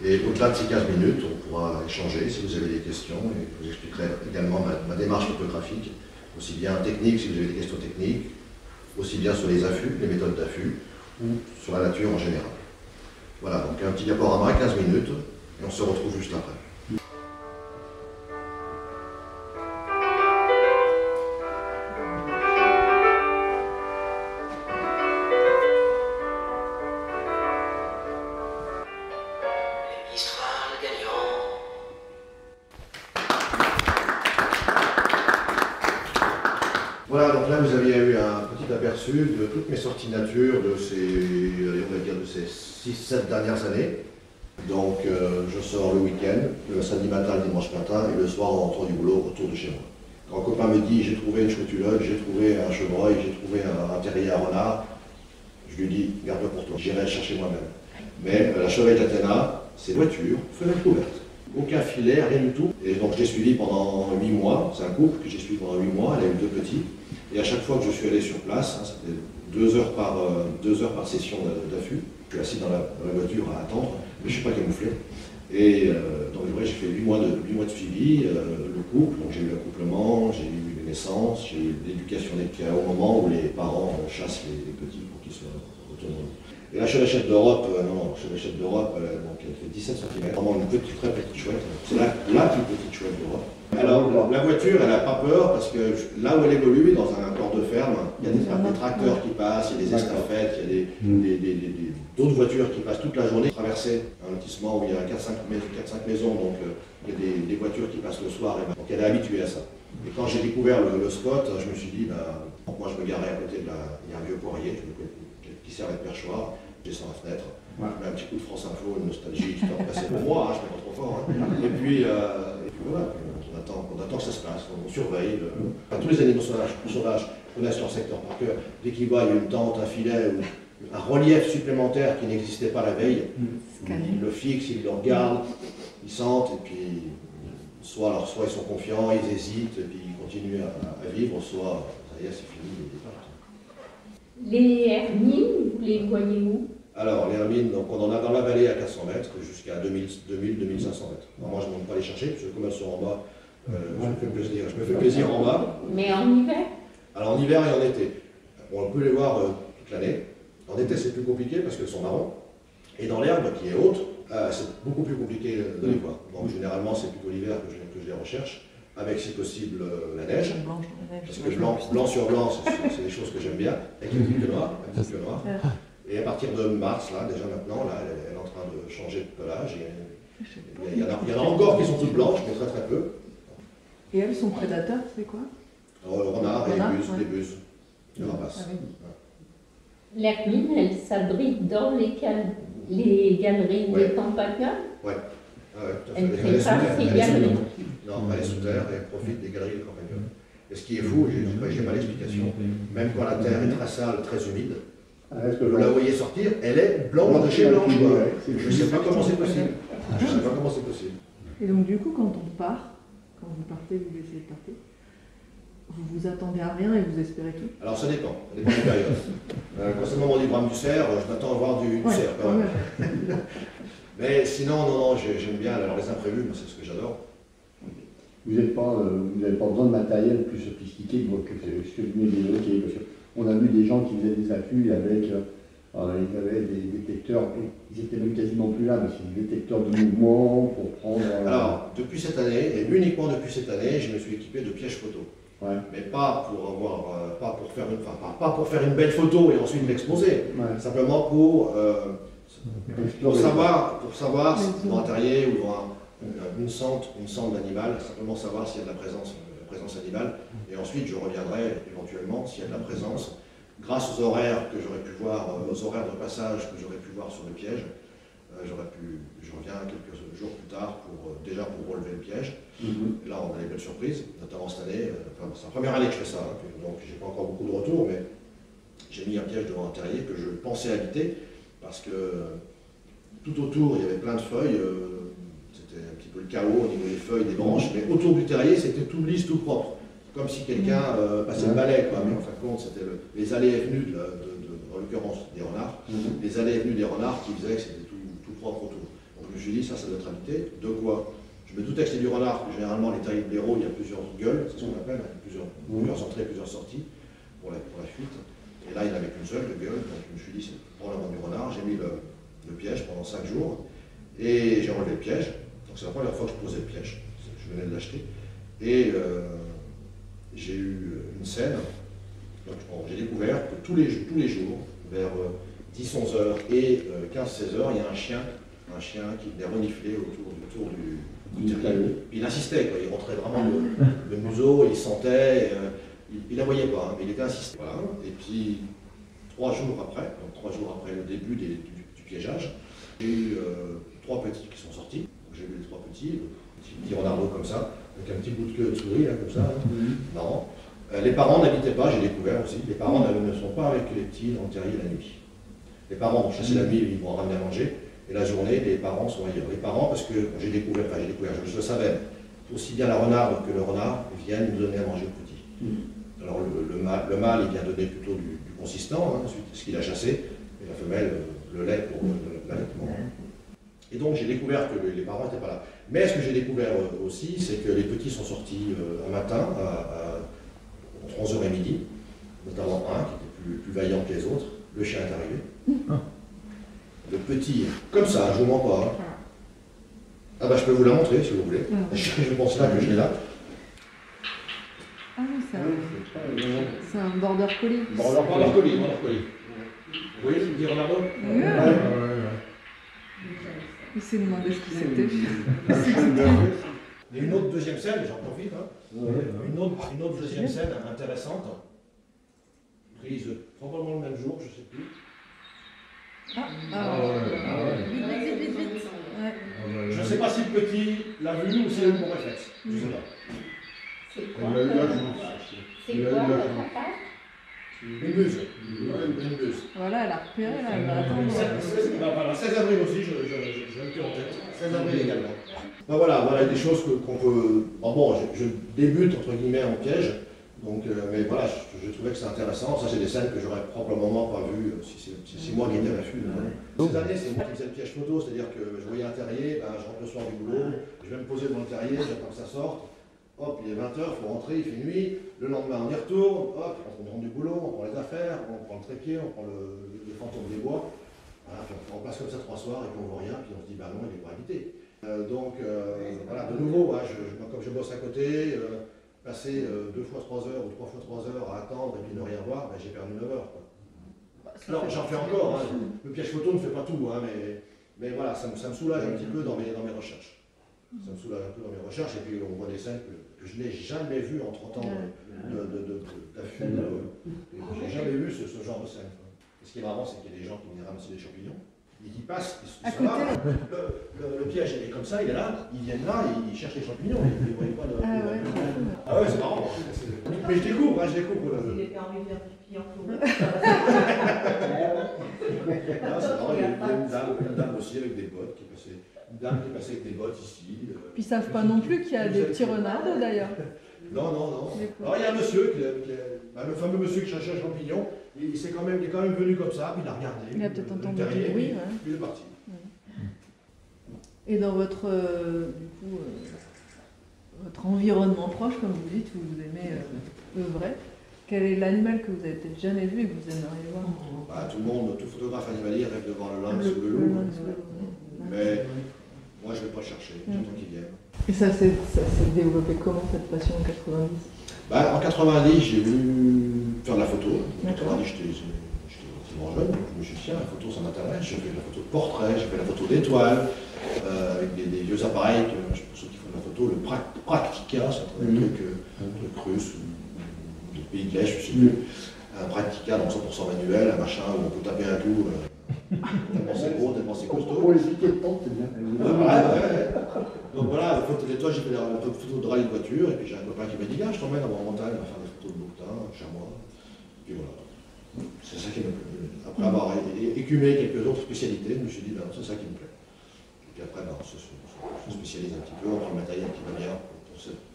Et au-delà de ces 15 minutes, on pourra échanger si vous avez des questions. Et je vous expliquerai également ma démarche photographique, aussi bien technique si vous avez des questions techniques, aussi bien sur les affûts, les méthodes d'affût, ou sur la nature en général. Voilà, donc un petit diaporama, 15 minutes, et on se retrouve juste après. Voilà, donc là vous aviez eu un petit aperçu de toutes mes sorties nature de ces, on va dire de ces 6-7 dernières années. Donc je sors le week-end, le samedi matin, le dimanche matin, et le soir en rentrant du boulot autour de chez moi. Quand un copain me dit j'ai trouvé une chouetuleuve, j'ai trouvé un chevreuil, j'ai trouvé un terrier à renard, je lui dis garde-le pour toi, j'irai le chercher moi-même. Mais la chevreuil d'Athéna, c'est voiture, fenêtre ouverte. Aucun filet, rien du tout. Et donc je l'ai suivi pendant 8 mois. C'est un couple que j'ai suivi pendant 8 mois. Elle a eu 2 petits. Et à chaque fois que je suis allé sur place, hein, c'était 2 heures par session d'affût. Je suis assis dans la voiture à attendre, mais je ne suis pas camouflé. Et donc ouais, j'ai fait 8 mois de suivi, le couple. Donc j'ai eu l'accouplement, j'ai eu les naissances, j'ai eu l'éducation des cas au moment où les parents chassent les petits pour qu'ils soient autonomes. Et la chevêchette d'Europe, la chevêchette d'Europe, donc elle fait 17 cm, vraiment une petite, très petite chouette. C'est la plus petite chouette d'Europe. Alors la voiture, elle n'a pas peur parce que là où elle évolue, dans un corps de ferme, il y a des tracteurs qui passent, il y a des estafettes, il y a d'autres voitures qui passent toute la journée. Traverser un lotissement où il y a 4-5 maisons, donc il y a des voitures qui passent le soir, donc elle est habituée à ça. Et quand j'ai découvert le spot, je me suis dit, moi je me garais à côté il y a un vieux poirier qui sert de perchoir, j'ai sur la fenêtre, je mets un petit coup de France Info, une nostalgie, tu peux repasser pour moi, je ne suis pas trop fort. Et puis voilà, on attend que ça se passe, on surveille. Tous les animaux sauvages connaissent leur secteur par cœur. Dès qu'ils voient une tente, un filet ou un relief supplémentaire qui n'existait pas la veille, ils le fixent, ils le regardent, ils sentent, et puis soit ils sont confiants, ils hésitent, et puis ils continuent à vivre, soit ça y est, c'est fini, ils partent. Les hermines, vous les voyez où? Alors, les hermines, donc on en a dans la vallée à 400 mètres jusqu'à 2000-2500 mètres. Alors, moi, je ne monte pas les chercher, parce que comme elles sont en bas, je me fais plaisir en bas. Mais en hiver? Alors, en hiver et en été. On peut les voir toute l'année. En été, c'est plus compliqué parce qu'elles sont marrons. Et dans l'herbe, qui est haute, c'est beaucoup plus compliqué de les voir. Donc, généralement, c'est plutôt l'hiver que je les recherche, avec, si possible, la neige. Parce que blanc sur blanc, c'est des choses que j'aime bien, avec un petit peu noir. Et à partir de mars, là, déjà maintenant, là, elle est en train de changer de pelage. Il y en a encore qui sont toutes blanches, mais très très peu. Et elles, sont prédateurs, c'est quoi? Alors, le renard et les buses, les rapaces. L'hermine, elle s'abrite dans les galeries des campagnols? Oui, tout à fait. Elle prépare ses galeries? Non, elle est sous terre et elle profite des galeries des campagnols. Et ce qui est fou, j'ai pas l'explication, même quand la terre est très sale, très humide, vous la voyez sortir, elle est blanche de chez blanche. Je ne sais pas comment c'est possible. Et donc du coup, quand on part, quand vous partez, vous essayez de partir, vous vous attendez à rien et vous espérez tout? Alors ça dépend des périodes. Quand c'est le moment du brame du cerf, je m'attends à voir du cerf quand même. Mais sinon, non, j'aime bien alors, les imprévus, moi c'est ce que j'adore. Vous n'avez pas besoin de matériel plus sophistiqué que ce que vous venez d'évoquer, parce qu'on a vu des gens qui faisaient des affûts avec, ils avaient des détecteurs, ils étaient même quasiment plus là, mais c'est des détecteurs de mouvement pour prendre... Alors, depuis cette année, et uniquement depuis cette année, je me suis équipé de pièges photo. Ouais. Mais pas pour faire une belle photo et ensuite l'exposer, simplement pour savoir si dans un terrier ou dans une cente d'animal, simplement savoir s'il y a de la présence animale, et ensuite je reviendrai éventuellement s'il y a de la présence, grâce aux horaires que j'aurais pu voir, aux horaires de passage que j'aurais pu voir sur le piège, je reviens quelques jours plus tard déjà pour relever le piège. Et là on a des belles surprises, notamment cette année, c'est la première année que je fais ça, hein, donc j'ai pas encore beaucoup de retours, mais j'ai mis un piège devant un terrier que je pensais habiter, parce que tout autour il y avait plein de feuilles, c'était un petit peu le chaos au niveau des feuilles, des branches, mais autour du terrier c'était tout lisse, tout propre, comme si quelqu'un passait le balai, quoi. Mais en fin de compte c'était les allées et venues en l'occurrence des renards, les allées et venues des renards qui faisaient que c'était tout propre autour. Donc je me suis dit ça doit être habité, de quoi? Je me doutais que c'était du renard, généralement les terriers de blaireau, il y a plusieurs gueules, c'est ce qu'on appelle, plusieurs entrées, plusieurs sorties pour la fuite. Et là il n'y avait qu'une seule de gueule, donc je me suis dit c'est probablement du renard, j'ai mis le piège pendant 5 jours, et j'ai enlevé le piège. Donc c'est la première fois que je posais le piège, je venais de l'acheter. Et j'ai eu une scène, donc j'ai découvert que tous les jours, vers 10-11 heures et 15-16 heures, il y a un chien qui venait renifler autour du terrier. Il insistait, quoi. Il rentrait vraiment le museau, il sentait, il la voyait pas, hein, mais il était insisté. Voilà. Et puis 3 jours après le début du piégeage, j'ai eu 3 petits qui sont sortis. J'ai vu les 3 petits, petits renardeaux comme ça, avec un petit bout de queue de souris, là, comme ça. Marrant. Les parents n'habitaient pas, j'ai découvert aussi, les parents ne sont pas avec les petits dans le terrier la nuit. Les parents vont chasser la nuit, ils vont ramener à manger, Et la journée, les parents sont ailleurs. Les parents, parce que j'ai découvert, je le savais, aussi bien la renarde que le renard viennent nous donner à manger aux petits. Alors le mâle, il vient donner plutôt du consistant, hein, ce qu'il a chassé, et la femelle, le lait pour l'allaitement. Et donc j'ai découvert que les parents n'étaient pas là. Mais ce que j'ai découvert aussi, c'est que les petits sont sortis un matin, entre 11h et midi, notamment un qui était plus vaillant que les autres. Le chien est arrivé. Le petit, comme ça, je ne vous mens pas. Hein. Ah bah je peux vous la montrer si vous voulez. Je pense là que je l'ai là. Ah oui, c'est un border collie. Border collie. Vous voyez ce que dit Ronaldo? Oui. Il s'est demandé ce que c'était. Il y a une autre deuxième scène, j'en profite. Hein. Une autre deuxième scène intéressante, prise probablement le même jour, je ne sais plus. Vite. Ouais. Je ne sais pas si le petit l'a vu ou si c'est mon réflexe. Je ne sais pas. C'est quoi votre attaque? Une buse. Une buse. Voilà, elle a repéré là, elle va attendre. 16 avril aussi, je le fais en tête. 16 avril également. Ben voilà des choses qu'on peut. Bon, je débute entre guillemets en piège, donc, mais voilà, je trouvais que c'est intéressant. Ça, c'est des scènes que j'aurais probablement pas vues si c'est moi qui étais à l'affût. Ces années, c'est moi qui faisais le piège photo, c'est-à-dire que je voyais un terrier, je rentre le soir du boulot, je vais me poser devant le terrier, j'attends que ça sorte. Hop, il est 20h, il faut rentrer, il fait nuit. Le lendemain, on y retourne. Hop, on rentre du boulot, on prend les affaires, on prend le trépied, on prend le fantôme des bois. Voilà, puis on passe comme ça 3 soirs et puis on voit rien, puis on se dit, bah non, il n'est pas invité. Voilà, de nouveau, comme je bosse à côté, passer 2 fois 3 heures ou 3 fois 3 heures à attendre et puis ne rien voir, j'ai perdu 9 heures. Quoi. Alors, j'en fais encore. Hein. Le piège photo ne fait pas tout, hein, mais voilà, ça me soulage un petit peu dans mes recherches. Ça me soulage un peu dans mes recherches, et puis on voit des scènes que je n'ai jamais vues en 30 ans d'affût. Je n'ai jamais vu ce genre de scène. Et ce qui est marrant, c'est qu'il y a des gens qui viennent ramasser des champignons, et qui passent, ils sont là, le piège est comme ça, il est là, ils viennent là, ils cherchent les champignons, ils ne voient pas de... Ah ouais, c'est marrant. Mais je découvre. Il était en rivière du Pian. C'est marrant, il y a une dame aussi avec des bottes qui est passée. Une dame qui est passée avec des bottes ici. Puis ils savent pas non plus qu'il y a des petits renards d'ailleurs. Non. Alors il y a un monsieur, le fameux monsieur qui cherchait un champignon, il est quand même venu comme ça, puis il a regardé. Il a peut-être entendu du bruit. Puis il est parti. Et dans votre environnement proche, comme vous dites, où vous aimez œuvrer, quel est l'animal que vous avez peut-être jamais vu et que vous aimeriez voir? Tout photographe animalier rêve de voir le lynx ou le loup. Mais moi je ne vais pas le chercher, j'attends qu'il vienne. Et ça s'est développé comment cette passion en 90? En 90, j'ai voulu faire de la photo. En 90, j'étais relativement jeune, donc je me suis dit, tiens, la photo ça m'intéresse. J'ai fait de la photo de portrait, j'ai fait de la photo d'étoiles, avec des vieux appareils, pour ceux qui font de la photo, le Praktica, c'est un truc russe, du pays de l'Est, je ne sais plus. Un Praktica, donc 100% manuel, un machin où on peut taper un coup. Tellement c'est gros, tellement c'est costaud. Pour les piquets de temps, c'est bien. Donc voilà, la photo d'étoile, j'ai fait la photo de rallye de voiture, et puis j'ai un copain qui m'a dit, je t'emmène en montagne, on va faire des photos de bouquetins, chez moi. Et puis voilà. C'est ça qui me plaît. Après avoir écumé quelques autres spécialités, je me suis dit, c'est ça qui me plaît. Et puis après, on se spécialise un petit peu, on prend le matériel qui va bien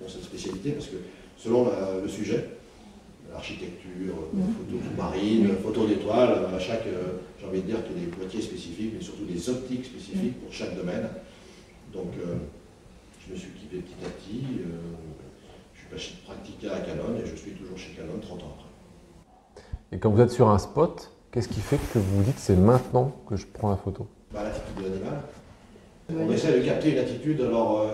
pour cette spécialité, parce que selon le sujet, l'architecture, photo sous-marine, photo d'étoiles, j'ai envie de dire qu'il y a des boîtiers spécifiques, mais surtout des optiques spécifiques pour chaque domaine. Donc je me suis équipé petit à petit, je suis passé de Praktica à Canon et je suis toujours chez Canon 30 ans après. Et quand vous êtes sur un spot, qu'est-ce qui fait que vous vous dites c'est maintenant que je prends la photo? L'attitude de l'animal. On essaie de capter une attitude, alors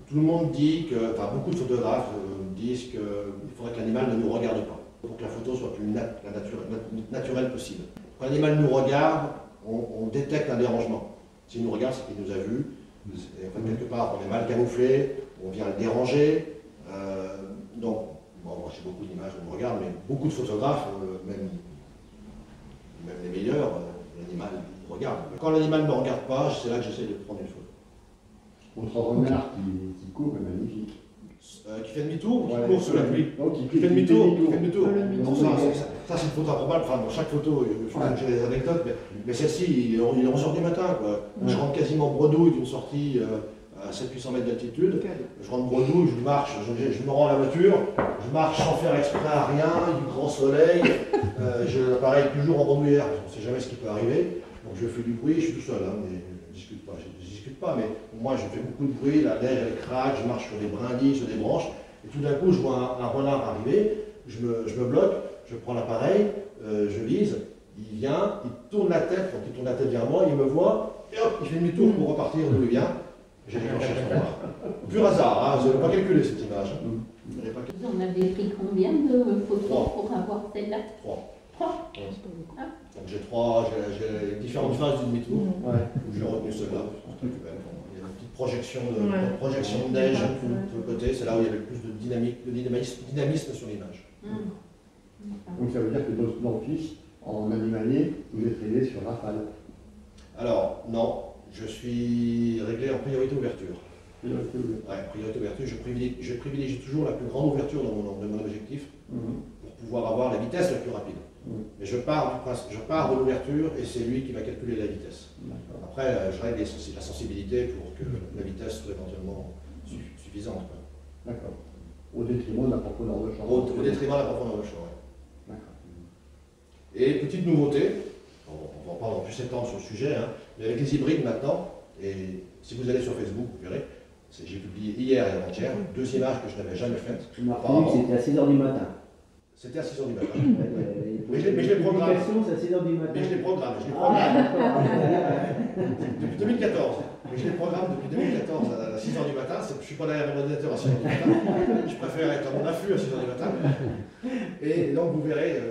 tout le monde dit que, beaucoup de photographes disent qu'il faudrait que l'animal ne nous regarde pas, pour que la photo soit plus naturelle possible. Quand l'animal nous regarde, on détecte un dérangement. S'il nous regarde, c'est qu'il nous a vus. Quelque part, on est mal camouflé, on vient le déranger. Donc, moi j'ai beaucoup d'images où on me regarde, mais beaucoup de photographes, même les meilleurs, l'animal regarde. Quand l'animal ne me regarde pas, c'est là que j'essaie de prendre une photo. Votre renard qui court est magnifique. Qui fait demi-tour ou qui court sous la pluie? Qui fait demi-tour. Ça, c'est une photo improbable. Enfin, dans chaque photo, j'ai des anecdotes, mais celle-ci, il est 11h du matin, quoi. Je rentre quasiment bredouille d'une sortie à 700-800 mètres d'altitude. Je rentre bredouille, je marche, je me rends à la voiture, je marche sans faire exprès à rien, du grand soleil. J'ai l'appareil toujours en bandoulière, on ne sait jamais ce qui peut arriver. Donc je fais du bruit, je suis tout seul, hein, mais je ne discute pas, mais moi je fais beaucoup de bruit, la neige elle craque, je marche sur des brindilles, sur des branches, et tout d'un coup je vois un renard arriver, je me bloque, je prends l'appareil, je vise, il vient, il tourne la tête, quand il tourne la tête vers moi, il me voit, et hop, il fait demi-tour pour repartir d'où il vient. J'ai déclenché son renard. Pur hasard, hein, vous n'avez pas calculé cette image. Hein. Vous en avez pris combien de photos pour avoir celle-là? 3. 3. Donc j'ai différentes phases du demi-tour. J'ai retenu celle-là. Il y a une petite projection de neige sur le côté, c'est là où il y avait le plus de dynamisme sur l'image. Donc ça veut dire que dans le fils, en animalier, vous êtes réglé sur rafale. Alors, non, je suis réglé en priorité ouverture. Priorité ouverture, je privilégie toujours la plus grande ouverture de mon objectif pour pouvoir avoir la vitesse la plus rapide. Mais je pars de l'ouverture et c'est lui qui va calculer la vitesse. Après, je règle la sensibilité pour que la vitesse soit éventuellement suffisante. D'accord. Au détriment de la profondeur de champ. Au détriment de la profondeur de champ, oui. Et petite nouveauté, on va en parler en plus 7 ans sur le sujet, hein, mais avec les hybrides maintenant, et si vous allez sur Facebook, vous verrez, j'ai publié hier et avant-hier 2 images que je n'avais jamais faites. C'était à 6h du matin. C'était à 6h du matin. Mais je les programme. C'est à 6h du matin. Mais je les programme. Depuis 2014. Mais je les programme depuis 2014 à 6h du matin. Je ne suis pas derrière mon ordinateur à 6h du matin. Je préfère être à mon affût à 6h du matin. Et donc vous verrez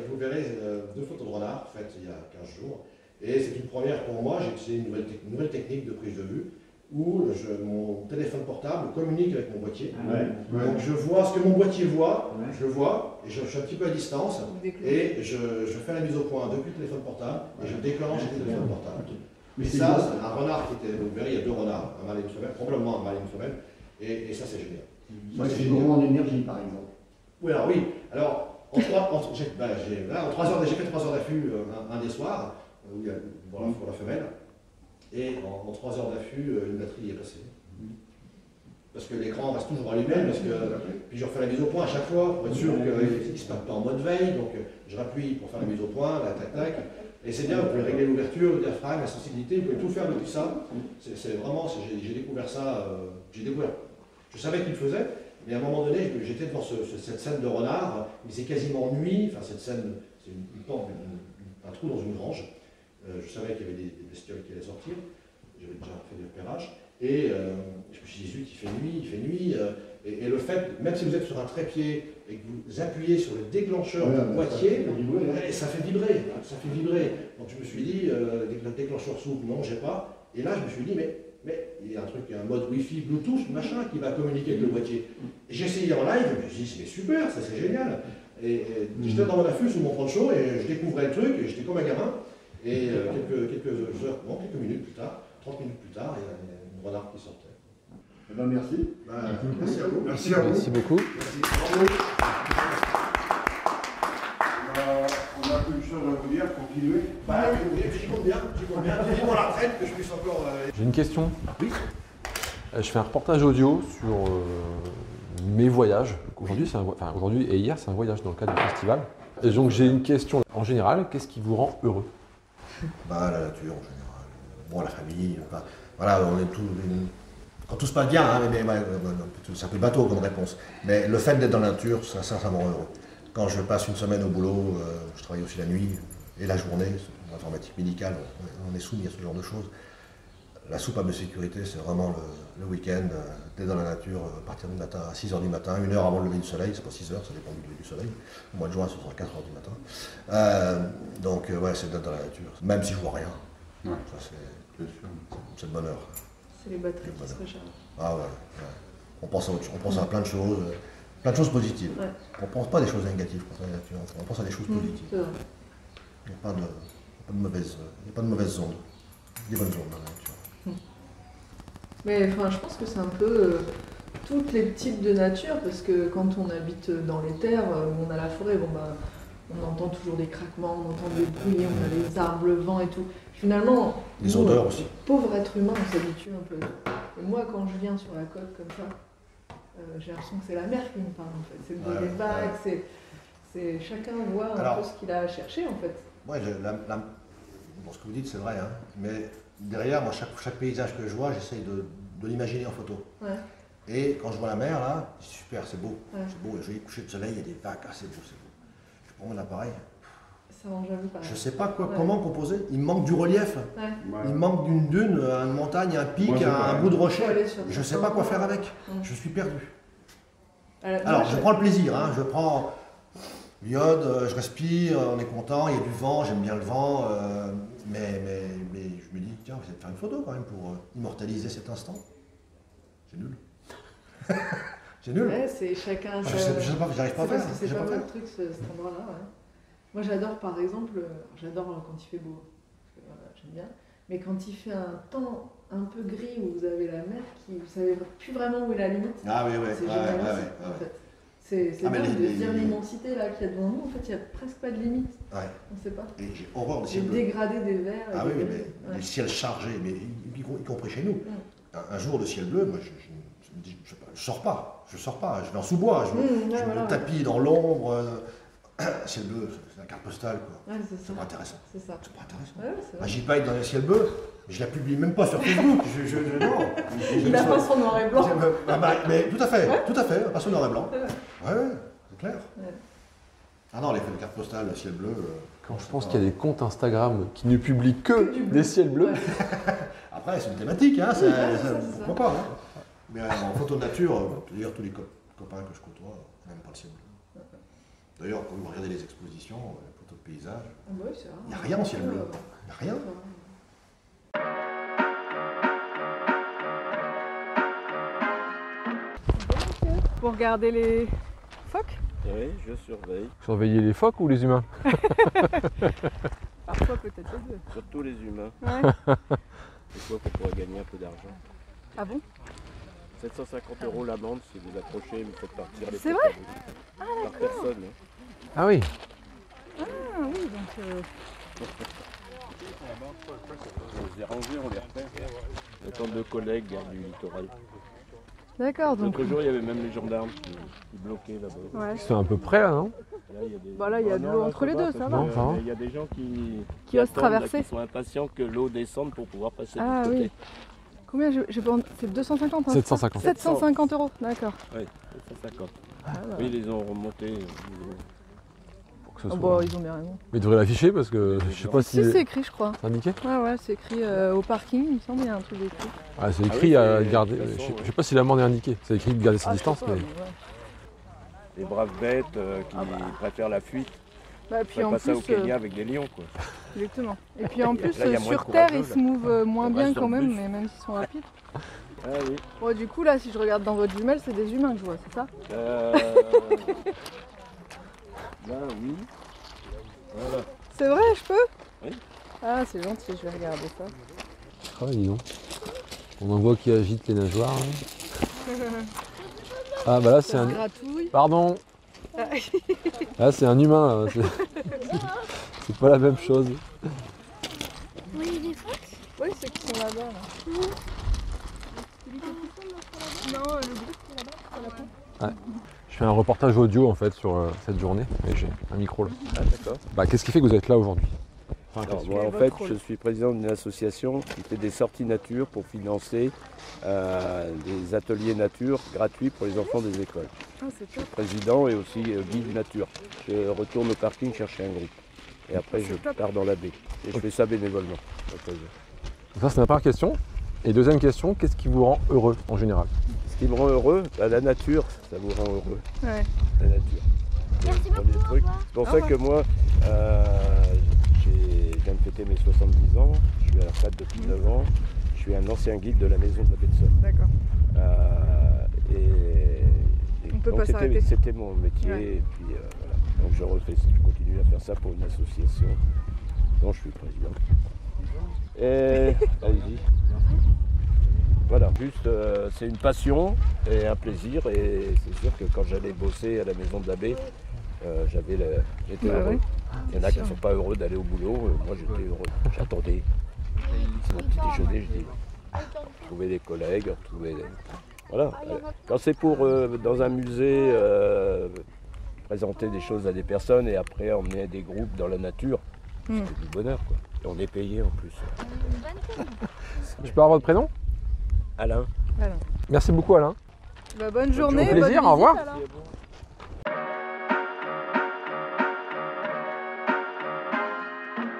2 photos de renard faites il y a 15 jours. Et c'est une première pour moi. J'ai utilisé une nouvelle technique de prise de vue où mon téléphone portable communique avec mon boîtier. Donc je vois ce que mon boîtier voit, je le vois, et je suis un petit peu à distance, et je fais la mise au point depuis le téléphone portable, et je déclenche le téléphone portable. Mais ça, c'est un renard qui était, vous verrez, il y a 2 renards, un mâle et une femelle, probablement un mâle et une femelle, et ça c'est génial. C'est gourmand d'énergie par exemple. Oui, alors oui, alors en 3 heures, j'ai fait 3 heures d'affût un des soirs, pour la femelle. Et en 3 heures d'affût, une batterie est passée. Parce que l'écran reste toujours allumé, puis je refais la mise au point à chaque fois pour être sûr qu'il ne se passe pas en mode veille. Donc je rappuie pour faire la mise au point, la tac-tac. Et c'est bien, vous pouvez régler l'ouverture, le diaphragme, la sensibilité, vous pouvez tout faire depuis ça. C'est vraiment, j'ai découvert ça, je savais qu'il le faisait, mais à un moment donné, j'étais devant cette scène de renard, il faisait quasiment nuit, enfin cette scène, c'est un trou dans une grange. Je savais qu'il y avait des bestioles qui allaient sortir, j'avais déjà fait du repérage, et je me suis dit, zut, il fait nuit, et le fait, même si vous êtes sur un trépied et que vous appuyez sur le déclencheur du boîtier, ça fait vibrer, Donc je me suis dit, le déclencheur s'ouvre, non, j'ai pas, et là je me suis dit, mais il y a un mode Wi-Fi, Bluetooth, machin, qui va communiquer avec le boîtier. Et j'ai essayé en live, je me suis dit, mais super, ça c'est génial. Et j'étais dans mon affût sous mon poncho, et je découvrais le truc, et j'étais comme un gamin. Et quelques minutes plus tard, 30 minutes plus tard, il y a une renard qui sortait. Merci. Merci à vous. Merci à vous. Merci beaucoup. On a une chose à vous dire, continuez. J'y compte bien. J'ai pour la retraite que je puisse encore. J'ai une question. Oui. Je fais un reportage audio sur mes voyages. Aujourd'hui et hier, c'est un voyage dans le cadre du festival. Et donc j'ai une question. En général, qu'est-ce qui vous rend heureux? La nature en général. Bon, la famille. Voilà, on est tous. Quand tout se passe bien, hein, c'est un peu bateau comme réponse. Mais le fait d'être dans la nature, ça me rend heureux. Quand je passe une semaine au boulot, je travaille aussi la nuit et la journée, en informatique médicale, on est soumis à ce genre de choses. La soupape de sécurité, c'est vraiment le week-end, d'être dans la nature, partir du matin à 6h du matin, 1 heure avant le lever du soleil, c'est pas 6h, ça dépend du lever du soleil. Au mois de juin, ce sera 4h du matin. Donc, c'est d'être dans la nature, même si je vois rien. Ça, c'est le bonheur. C'est les batteries qui se rechargent. Ah ouais. On pense à plein de choses positives. Ouais. On ne pense pas à des choses négatives contre la nature, on pense à des choses positives. C'est vrai. Il n'y a pas de mauvaises ondes, des bonnes ondes dans la nature. Mais je pense que c'est un peu tous les types de nature, parce que quand on habite dans les terres, où on a la forêt, on entend toujours des craquements, on entend des bruits, on a les arbres, le vent et tout. Finalement, Les odeurs aussi. Pauvre être humain, on s'habitue un peu. Et moi, quand je viens sur la côte comme ça, j'ai l'impression que c'est la mer qui me parle en fait. C'est le bruit des vagues, c'est chacun voit un peu ce qu'il a à chercher en fait. Ouais, bon, ce que vous dites, c'est vrai, hein, mais derrière, moi, chaque paysage que je vois, j'essaye de l'imaginer en photo. Ouais. Et quand je vois la mer, là, c'est super, c'est beau. Ouais. C'est beau, je vais coucher de soleil, il y a des vagues, c'est beau, c'est beau. Je prends mon appareil. Ça rend jamais pareil. Je sais pas comment composer. Il me manque du relief. Ouais. Il me manque d'une dune, une montagne, un pic, un bout de rocher. Je sais pas quoi faire avec. Je suis perdu. Alors, je prends le plaisir, hein, je prends l'iode, je respire, on est content, il y a du vent, j'aime bien le vent, mais je me dis, tiens, on va essayer de faire une photo quand même pour immortaliser cet instant. C'est nul. C'est nul. Ouais, c'est chacun. Je sais pas, j'arrive pas à faire. C'est pas mal le truc, cet endroit-là. Ouais. Moi, j'adore par exemple, j'adore quand il fait beau, parce que, voilà, j'aime bien. Mais quand il fait un temps un peu gris où vous avez la mer, vous savez plus vraiment où est la limite. Ah oui, c'est génial aussi, en fait. C'est dingue de se dire l'immensité là qu'il y a devant nous, en fait, il n'y a presque pas de limite. Ouais. On ne sait pas. Et j'ai horreur des ciels bleus. Dégradé des verts. Ah oui, mais les ciels chargés, mais y compris chez nous. Un jour de ciel bleu, moi je sors pas, je vais en sous-bois, je me tapis dans l'ombre. Ciel bleu, c'est la carte postale, quoi. Ouais, c'est pas intéressant. C'est ça. C'est pas intéressant. Ouais, J'y paille dans les ciels bleus, mais je la publie même pas sur Facebook. Non. Il a pas son noir et blanc. Mais tout à fait, pas son noir et blanc. Ouais, c'est clair. Ouais. Ah non, les cartes postales, le ciel bleu. Quand je pense qu'il y a des comptes Instagram qui ne publient que des ciels bleus. Ouais. Après, c'est une thématique, hein, pourquoi pas. Hein. Mais en photo de nature, d'ailleurs, tous les copains que je côtoie n'aiment pas le ciel bleu. D'ailleurs, quand vous regardez les expositions, les photos de paysages, il n'y a rien en ciel bleu. Il n'y a rien. Pour regarder les phoques? Oui, je surveille. Surveiller les phoques ou les humains? Parfois peut-être les deux. Surtout les humains. Ouais. C'est quoi qu'on pourrait gagner un peu d'argent? Ah bon? 750 € l'amende si vous approchez et vous faites partir les C'est vrai? Ah par personne. Hein. Ah oui. Ah oui, donc... On les a rangés, on les repère. Il y a tant de collègues gardes du littoral. D'accord, donc... L'autre jour, il y avait même les gendarmes qui bloquaient là-bas. Ouais. Ils sont un peu près là, non? Là, il y a de l'eau entre les deux, ça va. Il y a des gens qui osent traverser. Qui sont impatients que l'eau descende pour pouvoir passer de l'autre côté. Combien c'est 250 hein? 750. 750 €, d'accord. Oui, 750. Ah, bah. Oui, ils les ont remontés. Pour que ce soit... bah, ils ont bien raison. Mais ils devraient l'afficher parce que je sais pas si. Si, c'est écrit, je crois. C'est indiqué? Ouais, c'est écrit au parking, il me semble, il y a un truc écrit. Ah, c'est écrit à garder. Je sais pas si l'amende est indiquée. C'est écrit de garder ses distances, mais. Les braves bêtes qui préfèrent la fuite. Bah, puis en pas plus, ça au Kenya avec des lions, quoi. Exactement. Et puis en plus, là, sur terre, ils se mouvent moins bien quand même, mais même s'ils sont rapides. Ah oui. Bon, du coup, là, si je regarde dans votre jumelle, c'est des humains que je vois, c'est ça? Là, oui. Voilà. C'est vrai, je peux? Oui. Ah, c'est gentil, je vais regarder ça. Ah, dis donc. On en voit qui agite les nageoires. Hein. Ah, bah là, c'est un. Gratouille. Pardon. Là, c'est un humain. C'est pas la même chose. Oui, les phoques? Oui, ceux qui sont là-bas. Là. Non, le groupe qui est là-bas, c'est la pompe. Je fais un reportage audio en fait sur cette journée. Et j'ai un micro là. Ah, d'accord. Bah, qu'est-ce qui fait que vous êtes là aujourd'hui? En fait, je suis président d'une association qui fait des sorties nature pour financer des ateliers nature gratuits pour les enfants des écoles. Ah, c'est top. Président et aussi guide nature. Je retourne au parking chercher un groupe. Et après, je pars dans la baie. Et je fais ça bénévolement. Ça, c'est ma première question. Et deuxième question, qu'est-ce qui vous rend heureux en général? Ce qui me rend heureux, la nature, ça vous rend heureux. Ouais. La nature. Merci beaucoup. C'est pour ça que moi, je viens de fêter mes 70 ans, je suis à la retraite depuis 9 ans, je suis un ancien guide de la maison de la baie de Somme. D'accord. On peut pas s'arrêter. C'était mon métier, et puis voilà. Donc je continue à faire ça pour une association dont je suis président. Et allez-y. Voilà, juste c'est une passion et un plaisir, et c'est sûr que quand j'allais bosser à la maison de la baie, J'étais heureux. Il y en a qui ne sont pas heureux d'aller au boulot. Moi, j'étais heureux. J'attendais. C'est mon petit déjeuner, je dis. Trouver des collègues, Voilà. Quand c'est pour, dans un musée, présenter des choses à des personnes et après emmener des groupes dans la nature, c'est du bonheur, quoi. Et on est payé en plus. Je peux avoir votre prénom? Alain. Merci beaucoup, Alain. Bah, bonne journée. Au plaisir, bonne au revoir. visite, Alain.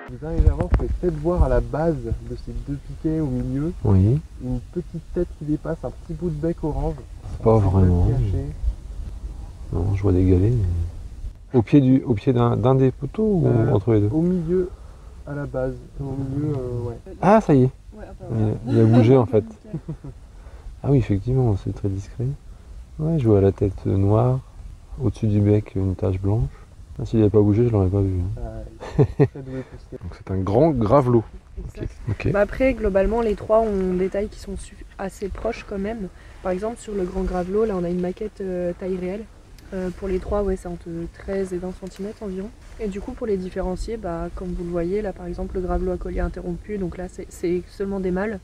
Vous arrivez à voir, vous pouvez peut-être voir à la base de ces deux piquets au milieu, Oui. une petite tête qui dépasse, un petit bout de bec orange. Pas vraiment. Caché. Non, je vois des galets. Mais... Au pied d'un des poteaux ou entre les deux? Au milieu, à la base. Au milieu, ouais. Ah, ça y est. Il a bougé en fait. Ah oui, effectivement, c'est très discret. Ouais, je vois la tête noire, au-dessus du bec une tache blanche. Ah, s'il n'avait pas bougé, je l'aurais pas vu. Donc c'est un grand gravelot. Okay. Bah après, globalement, les trois ont des tailles qui sont assez proches quand même. Par exemple, sur le grand gravelot, là, on a une maquette taille réelle. Pour les trois, ouais, c'est entre 13 et 20 cm environ. Et du coup, pour les différencier, bah, comme vous le voyez, là, par exemple, le gravelot à collier interrompu, donc là, c'est seulement des mâles.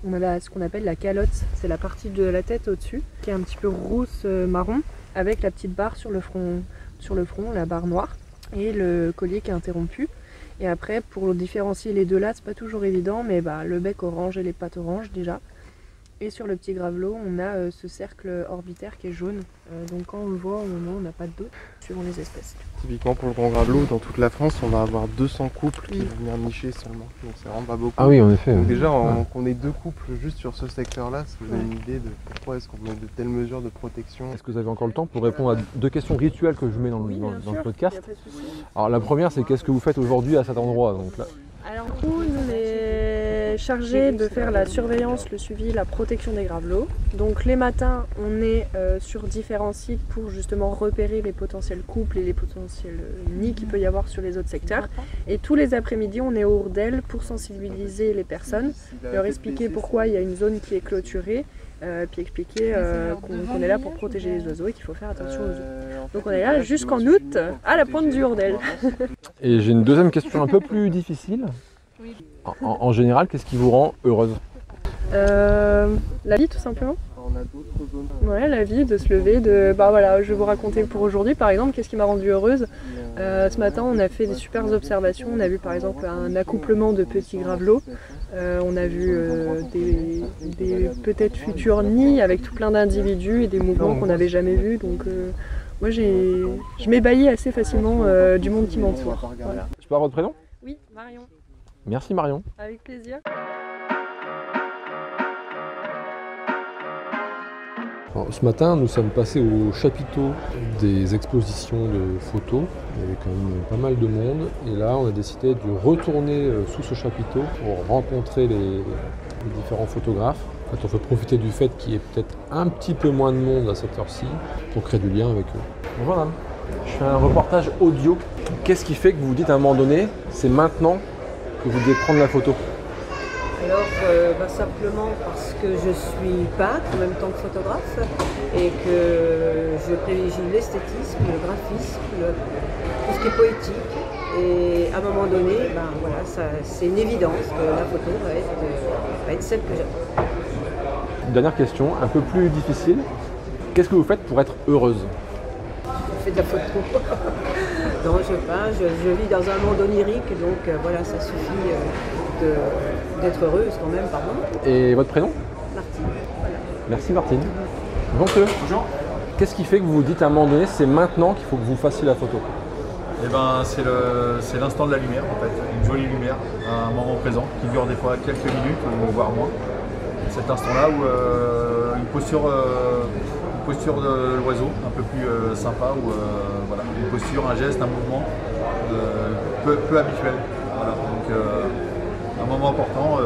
On a là, ce qu'on appelle la calotte, c'est la partie de la tête au-dessus, qui est un petit peu rousse marron, avec la petite barre sur le front, la barre noire, et le collier qui est interrompu. Et après, pour différencier les deux là, c'est pas toujours évident, mais bah, le bec orange et les pattes oranges déjà. Et sur le petit gravelot, on a ce cercle orbitaire qui est jaune. Donc quand on le voit, au moment, on n'a pas de doute, suivant les espèces. Typiquement pour le grand gravelot, dans toute la France, on va avoir 200 couples qui vont venir nicher seulement. Donc c'est vraiment pas beaucoup. Ah oui, en effet. Donc déjà, qu'on ait 2 couples juste sur ce secteur-là, ça vous donne une idée de pourquoi est-ce qu'on met de telles mesures de protection. Est-ce que vous avez encore le temps pour répondre à 2 questions rituelles que je mets dans le podcast? Alors la première, c'est qu'est-ce que vous faites aujourd'hui à cet endroit? Donc là... Alors du coup, nous, on est chargés de faire la surveillance, le suivi, la protection des gravelots. Donc les matins, on est sur différents sites pour justement repérer les potentiels couples et les potentiels nids qu'il peut y avoir sur les autres secteurs. Et tous les après-midi, on est au Hourdel pour sensibiliser les personnes, leur expliquer pourquoi il y a une zone qui est clôturée, puis expliquer qu'on est là pour protéger les oiseaux et qu'il faut faire attention aux œufs. Donc on est là jusqu'en août à la pointe du Hourdel. Et j'ai une deuxième question un peu plus difficile. En général, qu'est-ce qui vous rend heureuse? La vie tout simplement. On a d'autres zones. Ouais, la vie, de se lever, bah voilà, je vais vous raconter pour aujourd'hui par exemple qu'est-ce qui m'a rendue heureuse. Ce matin on a fait des super observations, on a vu par exemple un accouplement de petits gravelots, on a vu des peut-être futurs nids avec tout plein d'individus et des mouvements qu'on n'avait jamais vus, donc moi je m'ébahis assez facilement du monde qui m'entoure. Voilà. Je peux avoir votre prénom? Oui, Marion. Merci Marion. Avec plaisir. Alors, ce matin, nous sommes passés au chapiteau des expositions de photos. Il y avait quand même pas mal de monde. Et là, on a décidé de retourner sous ce chapiteau pour rencontrer les différents photographes. En fait, on veut profiter du fait qu'il y ait peut-être un petit peu moins de monde à cette heure-ci pour créer du lien avec eux. Bonjour madame. Je fais un reportage audio. Qu'est-ce qui fait que vous vous dites à un moment donné, c'est maintenant que vous devez prendre la photo? Alors, simplement parce que je suis peintre en même temps que photographe et que je privilégie l'esthétisme, le graphisme, tout ce qui est poétique. Et à un moment donné, voilà, c'est une évidence que la photo va être celle que j'aime. Une dernière question, un peu plus difficile. Qu'est-ce que vous faites pour être heureuse? Je fais de la photo. Non, je peins, je vis dans un monde onirique, donc voilà, ça suffit d'être heureuse quand même par moment. Et votre prénom? Martine. Voilà. Merci Martine. Bonjour. Bonjour. Qu'est-ce qui fait que vous vous dites à un moment donné, c'est maintenant qu'il faut que vous fassiez la photo? Eh ben, c'est l'instant de la lumière en fait, une jolie lumière, un moment présent qui dure des fois quelques minutes ou voire moins. Cet instant-là où une posture de l'oiseau un peu plus sympa, ou voilà, une posture, un geste, un mouvement peu habituel. Voilà, donc un moment important,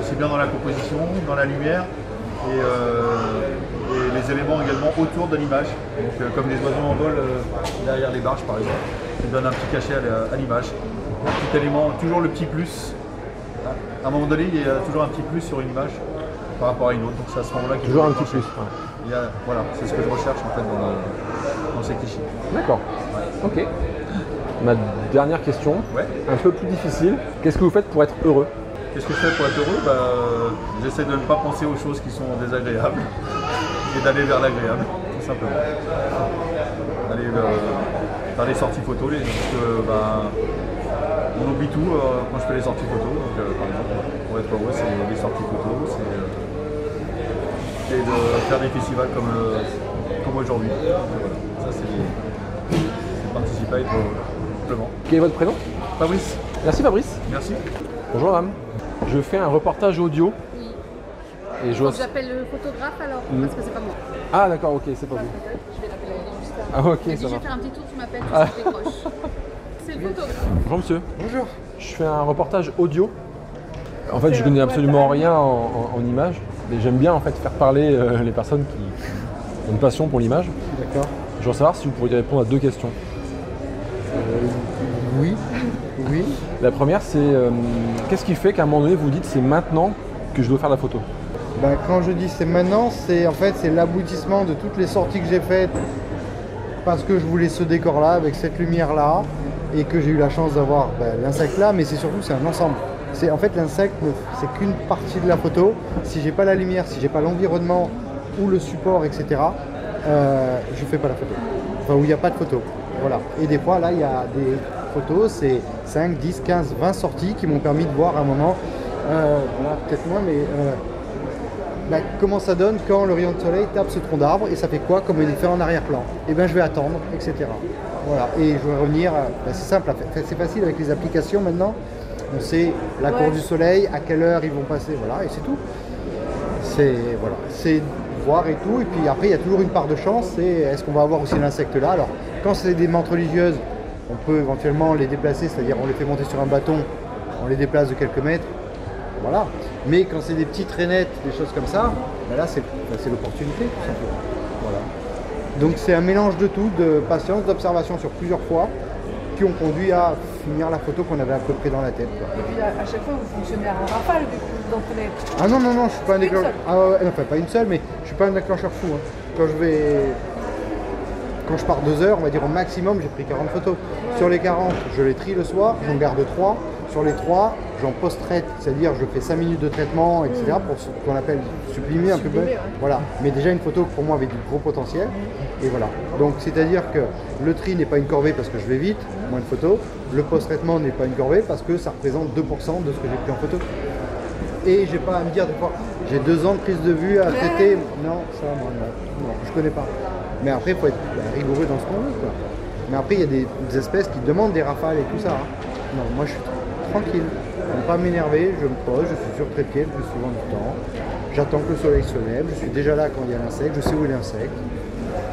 aussi bien dans la composition, dans la lumière et les éléments également autour de l'image, donc comme les oiseaux en vol derrière les barges par exemple, qui donnent un petit cachet à l'image. Un petit élément, toujours le petit plus. À un moment donné, il y a toujours un petit plus sur une image par rapport à une autre, donc c'est à ce moment-là qu'il toujours un petit plus. Voilà, c'est ce que je recherche en fait dans ces clichés. D'accord. Ouais. Ok. Ma dernière question, un peu plus difficile. Qu'est-ce que vous faites pour être heureux? Qu'est-ce que je fais pour être heureux? J'essaie de ne pas penser aux choses qui sont désagréables et d'aller vers l'agréable, tout simplement. Aller faire les sorties photos, parce que on oublie tout quand je fais les sorties photos. Donc, par exemple, pour être heureux, c'est les sorties photos, c'est de faire des festivals comme aujourd'hui. Voilà. Ça, c'est participer à être simplement. Quel est votre prénom? Fabrice. Merci Fabrice. Merci. Bonjour madame. Je fais un reportage audio. Et j'appelle le photographe alors, parce que c'est pas moi. Ah d'accord, ok, c'est pas vous. Je vais l'appeler juste avant. Ah ok, ça va. Je vais faire un petit tour, tu m'appelles, tu décroches. C'est le photographe. Bonjour monsieur. Bonjour. Je fais un reportage audio. En fait, je connais absolument rien en images, mais j'aime bien en fait faire parler les personnes qui ont une passion pour l'image. D'accord. Je voudrais savoir si vous pourriez répondre à deux questions. Oui. Oui. La première, c'est qu'est-ce qui fait qu'à un moment donné, vous dites c'est maintenant que je dois faire la photo? Quand je dis c'est maintenant, c'est l'aboutissement de toutes les sorties que j'ai faites parce que je voulais ce décor-là, avec cette lumière-là, et que j'ai eu la chance d'avoir l'insecte là, mais c'est surtout c'est un ensemble. En fait l'insecte, c'est qu'une partie de la photo. Si j'ai pas la lumière, si j'ai pas l'environnement ou le support, etc., je fais pas la photo. Enfin, où il n'y a pas de photo. Voilà. Et des fois là, il y a des photos, c'est 5, 10, 15, 20 sorties qui m'ont permis de voir à un moment, voilà, peut-être moins, mais comment ça donne quand le rayon de soleil tape ce tronc d'arbre et ça fait quoi comme effet en arrière-plan. Et je vais attendre, etc. Voilà. Et je vais revenir, c'est simple, c'est facile avec les applications maintenant. On sait la courbe du soleil, à quelle heure ils vont passer, voilà, et c'est tout. C'est voir et tout. Et puis après, il y a toujours une part de chance, c'est est-ce qu'on va avoir aussi l'insecte là. Alors, quand c'est des menthes religieuses, on peut éventuellement les déplacer, c'est-à-dire on les fait monter sur un bâton, on les déplace de quelques mètres. Voilà. Mais quand c'est des petites rainettes, des choses comme ça, là c'est l'opportunité tout simplement. Voilà. Donc c'est un mélange de tout, de patience, d'observation sur plusieurs fois, qui ont conduit à finir la photo qu'on avait à peu près dans la tête. Quoi. Et puis à chaque fois vous fonctionnez en rafale du coup, vous en prenez. Ah non, je suis pas un déclencheur. Enfin pas une seule, mais je suis pas un déclencheur fou. Hein. Quand je pars 2 heures, on va dire au maximum, j'ai pris 40 photos. Ouais. Sur les 40, je les trie le soir, j'en garde 3. Sur les 3, j'en post-traite, c'est-à-dire je fais 5 minutes de traitement, etc. pour ce qu'on appelle sublimer un peu. Ouais. Voilà. Mais déjà une photo pour moi avait du gros potentiel. Et voilà. Donc c'est-à-dire que le tri n'est pas une corvée parce que je vais vite, moins de photos. Le post-traitement n'est pas une corvée parce que ça représente 2% de ce que j'ai pris en photo. Et j'ai pas à me dire des fois, j'ai 2 ans de prise de vue à traiter. Non, ça, non, je connais pas. Mais après, il faut être rigoureux dans ce qu'on veut, quoi. Mais après, il y a des espèces qui demandent des rafales et tout ça. Hein. Non, moi je suis tranquille. Je ne pas m'énerver, je me pose, je suis sur trépied le plus souvent du temps. J'attends que le soleil se lève, je suis déjà là quand il y a l'insecte, je sais où est l'insecte.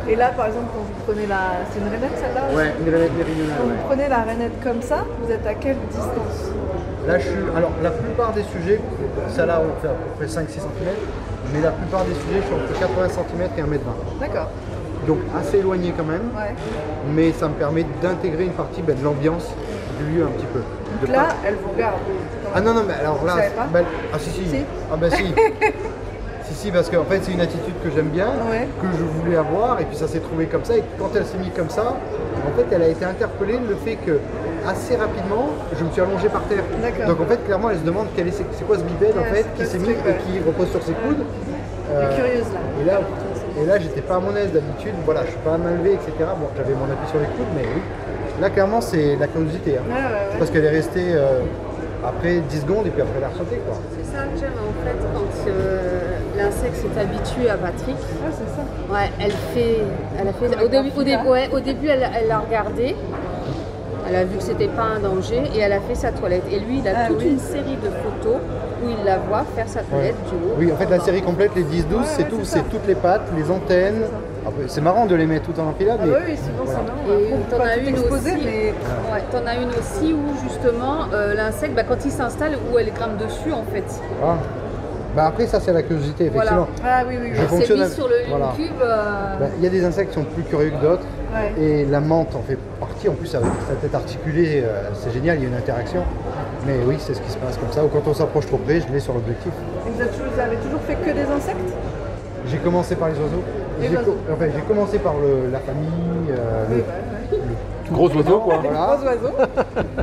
Et là, par exemple, quand vous prenez c'est une rainette celle-là? Ouais, une rainette méridionale. Quand vous prenez la rainette comme ça, vous êtes à quelle distance? Là, alors, la plupart des sujets, celle-là, on fait à peu près 5-6 cm, mais la plupart des sujets sont entre 80 cm et 1,20 m. D'accord. Donc assez éloigné quand même, mais ça me permet d'intégrer une partie de l'ambiance du lieu un petit peu. Donc là, elle vous regarde. Ah non, mais alors là, ah si. Ah bah si. Si, parce qu'en fait c'est une attitude que j'aime bien, que je voulais avoir, et puis ça s'est trouvé comme ça, et quand elle s'est mise comme ça, en fait elle a été interpellée le fait que assez rapidement, je me suis allongé par terre. Donc en fait clairement elle se demande c'est quoi ce bipède en fait, qui s'est mis et qui repose sur ses coudes. Elle est curieuse là. Et là j'étais pas à mon aise d'habitude, voilà, je suis pas à main levée, etc. Bon, j'avais mon appui sur les coudes, mais oui. Là clairement c'est la curiosité, hein. Parce qu'elle est restée après 10 secondes et puis après elle a ressauté, quoi. C'est ça que j'aime en fait quand l'insecte s'est habitué à Patrick. Ah, c'est ça. Ouais, elle a fait au début elle l'a regardé. Elle a vu que c'était pas un danger et elle a fait sa toilette. Et lui, il a toute une série de photos où il la voit faire sa toilette du haut. Oui, en fait, la série complète, les 10-12, c'est tout. C'est toutes les pattes, les antennes. C'est marrant de les mettre tout en enfilade. Ah oui, souvent c'est marrant. Et t'en as une aussi, t'en as une aussi où justement l'insecte, quand il s'installe, où elle grimpe dessus en fait. Ah. Après ça c'est la curiosité effectivement. Voilà. Ah oui. Je fonctionne mis sur le cube. Il y a des insectes qui sont plus curieux que d'autres et la menthe en fait partie. En plus avec sa tête articulée, c'est génial, il y a une interaction. Mais oui, c'est ce qui se passe comme ça. Ou quand on s'approche trop près, je l'ai sur l'objectif. Et vous avez toujours fait que des insectes? J'ai commencé par les oiseaux. J'ai commencé par la famille, Gros oiseaux, quoi. Voilà. Gros oiseaux.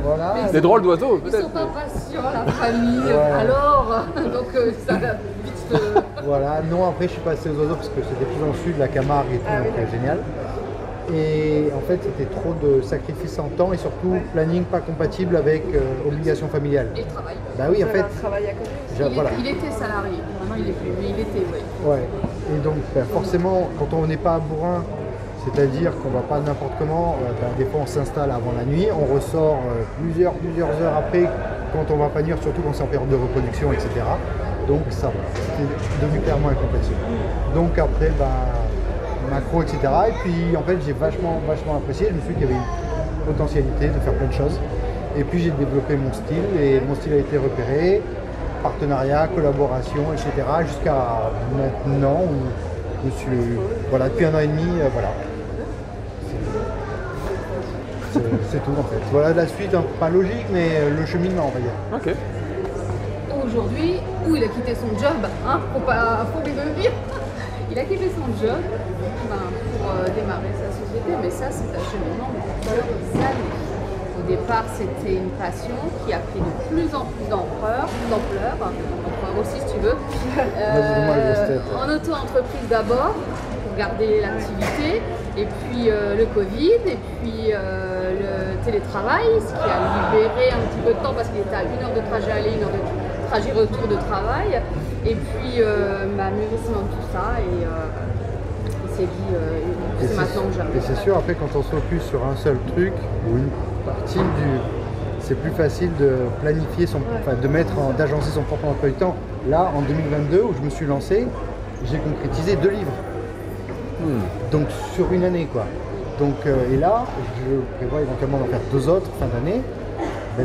Voilà. Des drôles d'oiseaux, Ils peut-être. sont pas patients, la famille. Ouais. Alors, donc ça va vite se... Voilà, non, après je suis passé aux oiseaux parce que c'était plus dans le sud, la Camargue et tout, donc génial. Et en fait, c'était trop de sacrifices en temps et surtout planning pas compatible avec obligation familiale. Et le travail. Bah oui, en fait. Travail à côté. Il était salarié, maintenant il est plus, mais il était, oui. Ouais. Et donc, forcément, quand on n'est pas à bourrin, c'est-à-dire qu'on va pas n'importe comment, des fois on s'installe avant la nuit, on ressort plusieurs heures après quand on va pas nuire, surtout quand c'est en période de reproduction, etc. Donc ça va, c'était devenu clairement incompatible. Donc après, macro, etc. Et puis en fait, j'ai vachement apprécié. Je me suis dit qu'il y avait une potentialité de faire plein de choses. Et puis j'ai développé mon style et mon style a été repéré, partenariat, collaboration, etc. Jusqu'à maintenant où je suis, voilà, depuis 1 an et demi, voilà. C'est tout en fait. Voilà la suite, hein, pas logique, mais le cheminement, on va dire. Ok. Aujourd'hui, où il a quitté son job, hein, faut lui le dire. Il a quitté son job pour démarrer sa société, mais ça c'est un cheminement de plusieurs années. Au départ, c'était une passion qui a pris de plus en plus d'ampleur aussi si tu veux. En auto-entreprise d'abord, pour garder l'activité, et puis le Covid, et puis le télétravail, ce qui a libéré un petit peu de temps parce qu'il était à 1 heure de trajet aller, 1 heure de trajet retour de travail, et puis mûrissement de tout ça, et il s'est dit c'est maintenant que jamais. Et c'est sûr, après quand on se focus sur un seul truc, ou une partie c'est plus facile de planifier d'agencer son propre emploi du temps. Là, en 2022, où je me suis lancé, j'ai concrétisé 2 livres. Donc sur une année, quoi. Donc, et là, je prévois éventuellement d'en faire 2 autres fin d'année,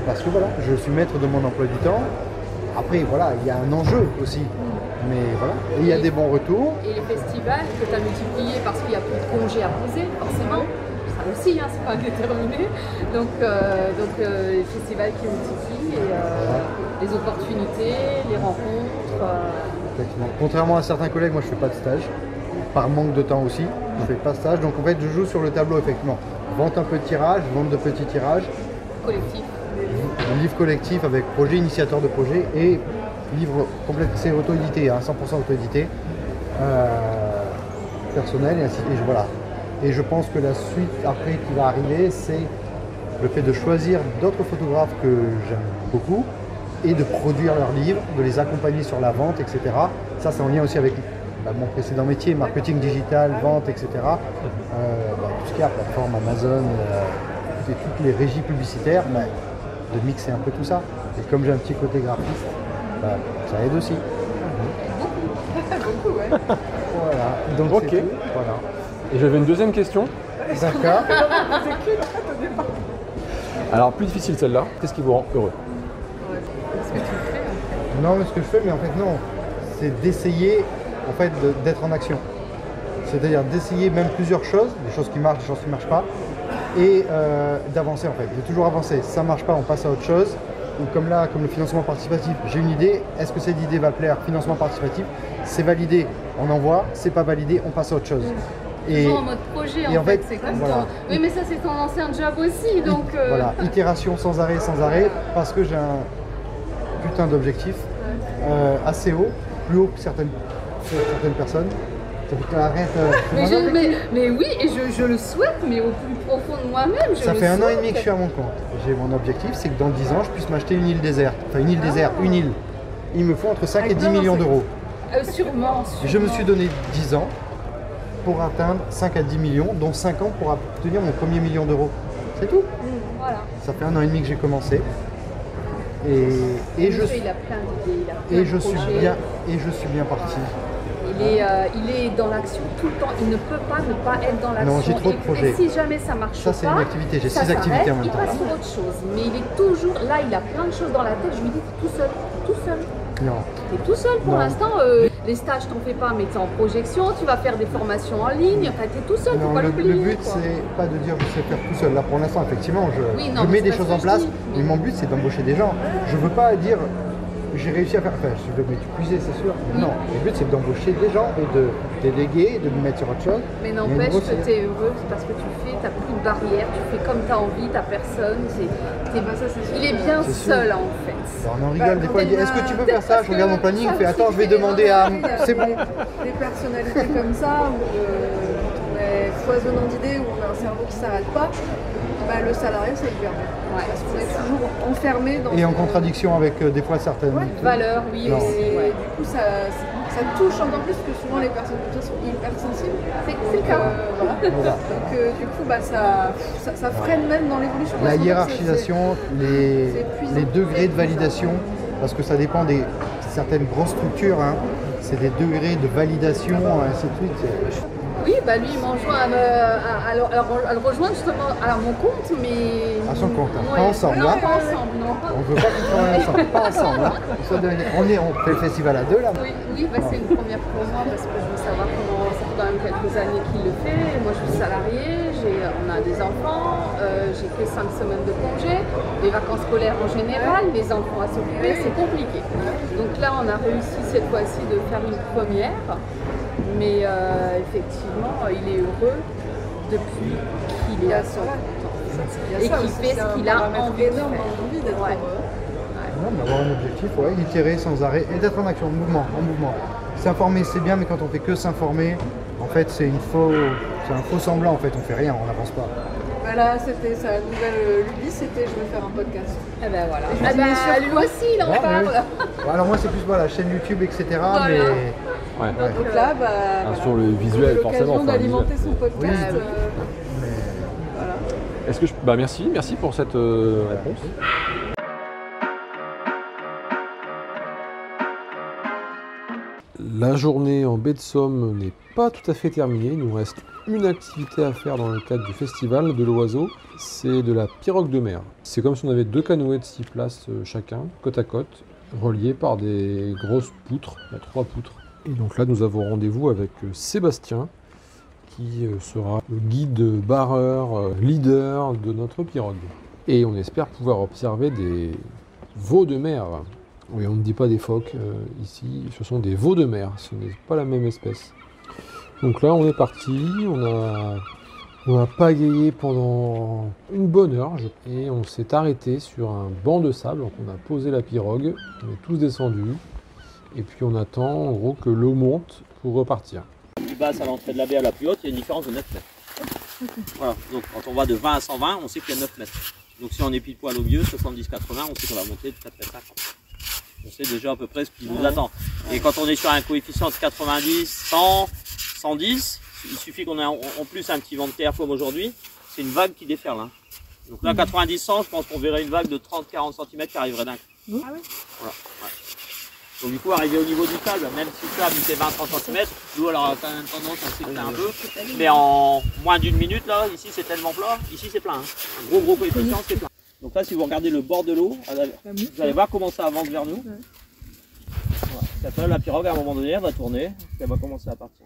parce que voilà, je suis maître de mon emploi du temps. Après, voilà, il y a un enjeu aussi. Mais voilà, et il y a des bons retours. Et les festivals que tu as multipliés parce qu'il n'y a plus de congés à poser, forcément. Ça aussi, hein, c'est pas déterminé. Donc les festivals qui multiplient, et les opportunités, les rencontres. Effectivement. Contrairement à certains collègues, moi je fais pas de stage. Par manque de temps aussi, je fais pas de stage. Donc en fait, je joue sur le tableau, effectivement. Vente un peu de tirage, vente de petits tirages. Collectif. Livre collectif avec projet, initiateur de projet et livre complet, c'est auto-édité, hein, 100% auto-édité, personnel et ainsi de suite. Voilà. Et je pense que la suite après qui va arriver, c'est le fait de choisir d'autres photographes que j'aime beaucoup et de produire leurs livres, de les accompagner sur la vente, etc. Ça, c'est en lien aussi avec mon précédent métier, marketing digital, vente, etc. Tout ce qui est plateforme Amazon et toutes les régies publicitaires, de mixer un peu tout ça. Et comme j'ai un petit côté graphiste, ça aide aussi. Beaucoup, ouais. Voilà, donc ok. c'est tout. Voilà. Et j'avais une deuxième question. D'accord. Alors, plus difficile celle-là. Qu'est-ce qui vous rend heureux? Ce que tu fais. Non, mais ce que je fais, mais en fait non, c'est d'essayer en fait d'être en action. C'est-à-dire d'essayer même plusieurs choses, des choses qui marchent, des choses qui ne marchent pas, et d'avancer en fait, de toujours avancer. Si ça ne marche pas, on passe à autre chose. Ou comme là, comme le financement participatif, j'ai une idée, est-ce que cette idée va plaire? Financement participatif, c'est validé, on envoie, c'est pas validé, on passe à autre chose. Et en mode projet en fait, c'est comme voilà. ton... Oui, mais ça c'est ton ancien job aussi, donc... Voilà, itération sans arrêt, parce que j'ai un putain d'objectif assez haut, plus haut que certaines personnes. Arrête, mais oui, et je le souhaite, mais au plus profond de moi-même, Ça fait 1 an et demi que je suis à mon compte. J'ai mon objectif, c'est que dans 10 ans, je puisse m'acheter une île déserte. Enfin, une île déserte, une île. Il me faut entre 5 et 10 millions d'euros. Sûrement. Je me suis donné 10 ans pour atteindre 5 à 10 millions, dont 5 ans pour obtenir mon premier million d'euros. C'est tout. Voilà. Ça fait 1 an et demi que j'ai commencé. Et il a plein d'idées, il a plein de projets. Et je suis bien parti. Il est dans l'action tout le temps, il ne peut pas ne pas être dans l'action. Non, j'ai trop de projets. Et si jamais ça marche pas, ça c'est une activité, j'ai 6 activités en même temps. Il passe sur autre chose, mais il est toujours, là il a plein de choses dans la tête, je lui dis t'es tout seul. Non. T'es tout seul pour l'instant, les stages t'en fais pas, mais t'es en projection, tu vas faire des formations en ligne, enfin t'es tout seul, faut pas l'oublier. Le but c'est pas de dire je sais faire tout seul, là pour l'instant effectivement je mets des choses en place, mais mon but c'est d'embaucher des gens. Je veux pas dire j'ai réussi à faire. Enfin, je vais m'épuiser, c'est sûr. Non, le but c'est d'embaucher des gens et de déléguer, de me mettre sur autre chose. Mais n'empêche que tu es heureux parce que tu fais, t'as plus de barrière, tu fais comme tu as envie, t'as personne. Il est bien seul en fait. Alors, on en rigole des fois, il dit est-ce que tu peux faire ça? Je regarde mon planning, il fait attends, je vais demander à. C'est bon. Des personnalités comme ça, où on est foisonnant d'idées, où on a un cerveau qui ne s'arrête pas, bah, le salarié c'est hyper bien. Parce qu'on est toujours enfermé dans. Et en contradiction avec des fois certaines valeurs, oui. Et du coup, ça touche encore plus que souvent les personnes comme ça sont hypersensibles. C'est le cas. Voilà. Donc du coup, bah, ça freine même dans l'évolution. La hiérarchisation, les degrés de validation, parce que ça dépend des certaines grosses structures, hein, c'est des degrés de validation, ainsi de suite. Oui, bah lui il m'enjoint à le rejoindre justement à mon compte, mais. À son compte, hein. Pas ensemble. Non, hein. pas ensemble, non. On ne veut pas qu'on travaille ensemble, pas ensemble. Hein. On fait le festival à deux là. Oui, bah, c'est une première pour moi parce que je veux savoir comment. Ça fait quand même quelques années qu'il le fait. Moi je suis salariée, on a des enfants, j'ai que 5 semaines de congé, les vacances scolaires en général, les enfants à s'occuper, c'est compliqué. Donc là on a réussi cette fois-ci de faire une première. Mais effectivement, il est heureux depuis qu'il est à son compte et qu'il fait ce qu'il a envie de faire. D'avoir un objectif, itérer sans arrêt et d'être en action, en mouvement. S'informer c'est bien, mais quand on fait que s'informer, en fait c'est un faux semblant, en fait on fait rien, on n'avance pas. Voilà, c'était sa nouvelle lubie, c'était je vais faire un podcast. Et ben voilà. Lui aussi il en parle. Oui. Alors moi c'est plus la chaîne YouTube, etc. Voilà. Mais... Ouais. Donc là, sur le visuel, forcément. L'occasion d'alimenter son podcast. Voilà. Est-ce que merci pour cette réponse. La journée en baie de Somme n'est pas tout à fait terminée. Il nous reste une activité à faire dans le cadre du festival de l'Oiseau. C'est de la pirogue de mer. C'est comme si on avait 2 canoës de 6 places chacun, côte à côte, reliés par des grosses poutres. Il y a 3 poutres. Et donc là, nous avons rendez-vous avec Sébastien, qui sera le guide barreur, leader de notre pirogue. Et on espère pouvoir observer des veaux de mer. Oui, on ne dit pas des phoques ici, ce sont des veaux de mer, ce n'est pas la même espèce. Donc là, on est parti, on a pagayé pendant une bonne heure, et on s'est arrêté sur un banc de sable, donc on a posé la pirogue, on est tous descendus. Et puis on attend en gros que l'eau monte pour repartir. Du plus basse à l'entrée de la baie à la plus haute, il y a une différence de 9 mètres. Voilà, donc quand on va de 20 à 120, on sait qu'il y a 9 mètres. Donc si on est pile poil au milieu, 70-80, on sait qu'on va monter de 4 mètres à 50. On sait déjà à peu près ce qui nous attend. Et quand on est sur un coefficient de 90, 100, 110, il suffit qu'on ait en plus un petit vent de terre comme aujourd'hui, c'est une vague qui déferle. Hein. Donc là, 90-100, je pense qu'on verrait une vague de 30-40 cm qui arriverait d'un coup. Ah ouais. Voilà. Ouais. Donc du coup, arriver au niveau du sable, même si le sable fait 20-30 cm, l'eau elle aura quand même tendance à s'éclater un peu. Mais en moins d'une minute, là, ici c'est tellement plat, ici c'est plein. Hein. Un gros coefficient, c'est plein. Donc là, si vous regardez le bord de l'eau, vous allez voir comment ça avance vers nous. Voilà. Après, la pirogue, à un moment donné, elle va tourner, puis elle va commencer à partir.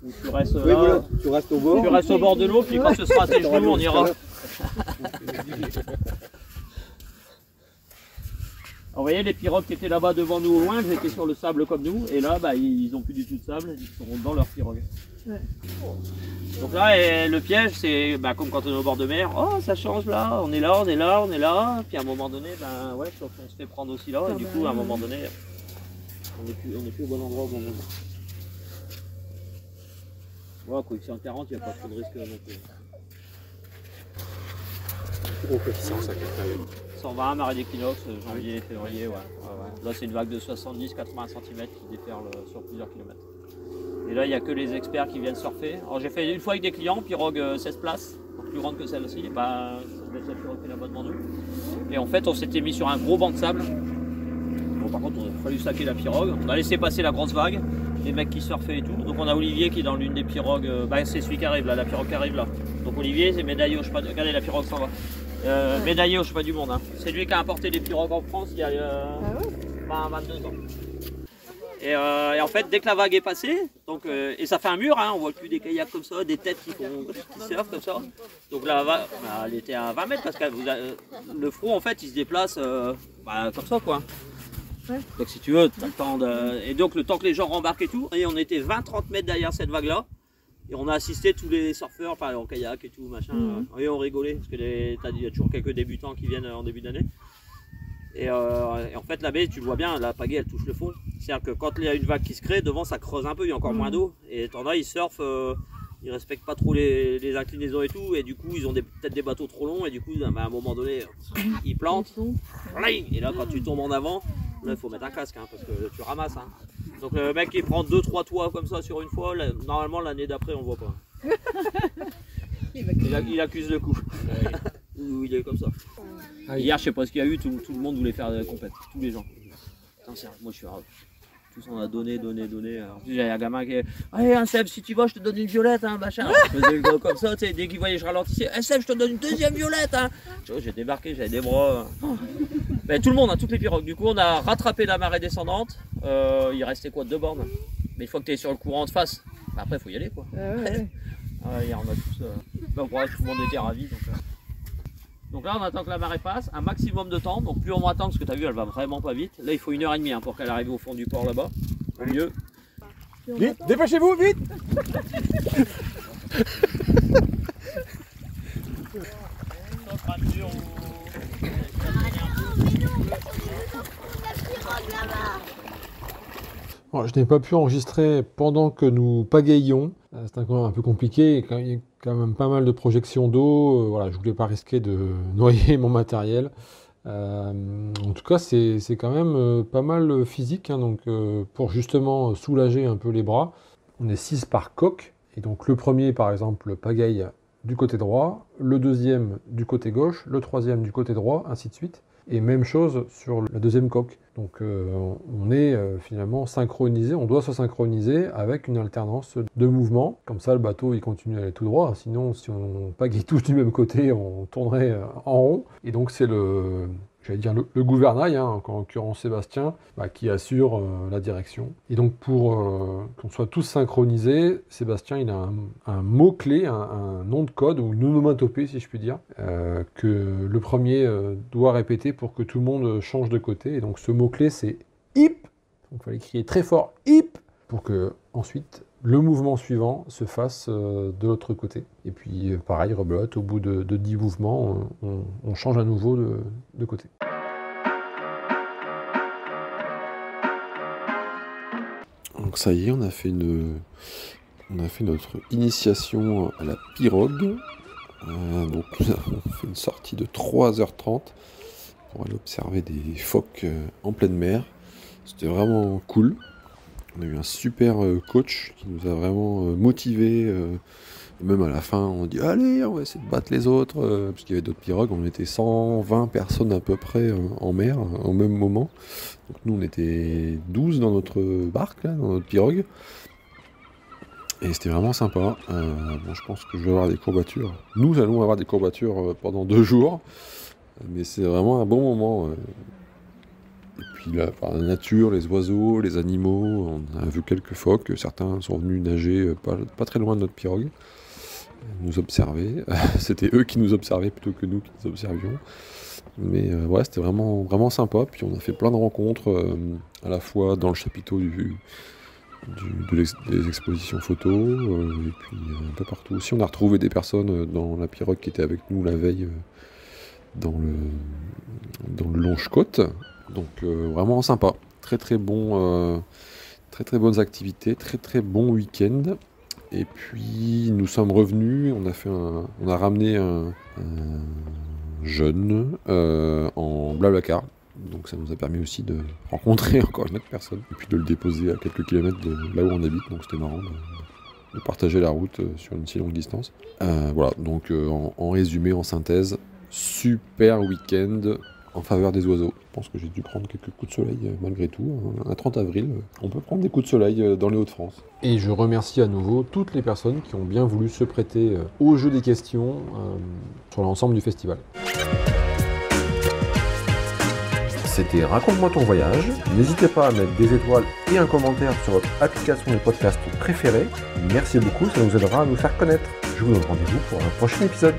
Donc, tu restes là, voilà, tu restes au bord. Tu restes au bord de l'eau, puis quand ce sera à tes genoux, on ira. Alors, vous voyez les pirogues qui étaient là-bas devant nous au loin, elles étaient sur le sable comme nous, et là bah, ils n'ont plus du tout de sable, ils seront dans leur pirogue. Ouais. Donc là, le piège, c'est bah, comme quand on est au bord de mer, oh ça change là, on est là, on est là, on est là, puis à un moment donné, ben ouais, on se fait prendre aussi là, et du coup à un moment donné, on n'est plus au bon endroit au bon moment. Voilà, coefficient 40, il n'y a pas trop de risque non plus. Gros coefficient, ça fait 120, marée d'équinoxe, janvier, février, ouais. Là c'est une vague de 70-80 cm qui déferle sur plusieurs kilomètres. Et là il n'y a que les experts qui viennent surfer. Alors j'ai fait une fois avec des clients, pirogue 16 places, plus grande que celle-ci, bah, ça laisse la pirogue qui est là-bas devant nous. Et en fait on s'était mis sur un gros banc de sable. Bon par contre il a fallu saquer la pirogue, on a laissé passer la grosse vague, les mecs qui surfaient et tout. Donc on a Olivier qui est dans l'une des pirogues, bah, c'est celui qui arrive là, la pirogue qui arrive là. Donc Olivier c'est médaillé au chemin, regardez la pirogue s'en va. Médaillé au chemin du monde. Hein. C'est lui qui a importé les pirogues en France il y a 22 ans. Et en fait, dès que la vague est passée, donc, et ça fait un mur, hein, on voit plus des kayaks comme ça, des têtes qui surfent comme ça. Donc la vague, bah, elle était à 20 mètres parce que le front en fait il se déplace bah, comme ça quoi. Ouais. Donc si tu veux, t'as le temps de... Et donc le temps que les gens rembarquent et tout, et on était 20-30 mètres derrière cette vague-là. Et on a assisté tous les surfeurs, enfin en kayak et tout, machin. Et on rigolait, parce que il y a toujours quelques débutants qui viennent en début d'année. Et en fait, la baie, tu le vois bien, la pagaie, elle touche le fond. C'est-à-dire que quand il y a une vague qui se crée, devant ça creuse un peu, il y a encore moins d'eau. Et t'en as, ils surfent, ils respectent pas trop les inclinaisons et tout. Et du coup, ils ont peut-être des bateaux trop longs. Et du coup, à un moment donné, ils plantent. Et là, quand tu tombes en avant, là, il faut mettre un casque, hein, parce que tu ramasses. Hein. Donc le mec qui prend 2-3 toits comme ça sur une fois, là, normalement l'année d'après on le voit pas. il accuse le coup. Ou il est comme ça. Hier je sais pas ce qu'il y a eu, tout le monde voulait faire des compètes, tous les gens. Putain, moi je suis rare. Tous on a donné. Alors j'avais un gamin qui est allez un Seb, si tu vas je te donne une violette hein, machin. Je faisais le gars comme ça, tu sais, dès qu'il voyait je ralentissais, hey, Seb je te donne une deuxième violette hein. J'ai débarqué, j'avais des bras. Mais tout le monde, hein, toutes les pirogues. Du coup on a rattrapé la marée descendante. Il restait quoi, 2 bornes. Mais une fois que tu es sur le courant de face, bah après il faut y aller quoi. Hier on a tous. Bah, tout le monde était ravi. Donc là on attend que la marée passe, un maximum de temps. Donc plus on attend, parce que tu as vu elle va vraiment pas vite. Là il faut 1h30 hein, pour qu'elle arrive au fond du port là-bas. Au mieux. Vite, dépêchez-vous, vite. Bon, je n'ai pas pu enregistrer pendant que nous pagayions. C'est un peu compliqué. Il y a quand même pas mal de projections d'eau. Voilà, je voulais pas risquer de noyer mon matériel. En tout cas, c'est quand même pas mal physique. Hein, donc, pour justement soulager un peu les bras, on est 6 par coque. Et donc le premier, par exemple, pagaille du côté droit, le deuxième du côté gauche, le troisième du côté droit, ainsi de suite. Et même chose sur la deuxième coque. Donc on est finalement synchronisé, on doit se synchroniser avec une alternance de mouvements. Comme ça le bateau il continue à aller tout droit, sinon si on pagaille tous du même côté, on tournerait en rond. Et donc c'est le gouvernail, hein, en l'occurrence Sébastien, qui assure la direction. Et donc pour qu'on soit tous synchronisés, Sébastien il a un mot-clé, un nom de code, ou une onomatopée si je puis dire, que le premier doit répéter pour que tout le monde change de côté. Et donc ce mot-clé c'est HIP, donc il fallait crier très fort HIP, pour que ensuite le mouvement suivant se fasse de l'autre côté. Et puis pareil, rebelote, au bout de 10 mouvements, on change à nouveau de côté. Donc ça y est, on a fait notre initiation à la pirogue. Donc on fait une sortie de 3h30 pour aller observer des phoques en pleine mer. C'était vraiment cool. On a eu un super coach qui nous a vraiment motivés. Même à la fin, on dit allez, on va essayer de battre les autres. Parce qu'il y avait d'autres pirogues, on était 120 personnes à peu près en mer au même moment. Donc nous, on était 12 dans notre barque, là, dans notre pirogue. Et c'était vraiment sympa. Bon, je pense que je vais avoir des courbatures. Nous allons avoir des courbatures pendant 2 jours. Mais c'est vraiment un bon moment. Et puis là, par la nature, les oiseaux, les animaux, on a vu quelques phoques, certains sont venus nager pas très loin de notre pirogue, nous observer. C'était eux qui nous observaient plutôt que nous qui les observions. Mais ouais, c'était vraiment, vraiment sympa. Puis on a fait plein de rencontres, à la fois dans le chapiteau des expositions photos, et puis un peu partout. Aussi, on a retrouvé des personnes dans la pirogue qui étaient avec nous la veille dans le longe-côte. Donc vraiment sympa, très bon, très bonnes activités, très bon week-end. Et puis nous sommes revenus, on a ramené un jeune en Blablacar. Donc ça nous a permis aussi de rencontrer encore une autre personne et puis de le déposer à quelques kilomètres de là où on habite. Donc c'était marrant de partager la route sur une si longue distance. Voilà, donc en résumé, en synthèse, super week-end en faveur des oiseaux. Je pense que j'ai dû prendre quelques coups de soleil malgré tout. Un 30 avril, on peut prendre des coups de soleil dans les Hauts-de-France. Et je remercie à nouveau toutes les personnes qui ont bien voulu se prêter au jeu des questions sur l'ensemble du festival. C'était Raconte-moi ton voyage. N'hésitez pas à mettre des étoiles et un commentaire sur votre application de podcast préférée. Merci beaucoup, ça nous aidera à nous faire connaître. Je vous donne rendez-vous pour un prochain épisode.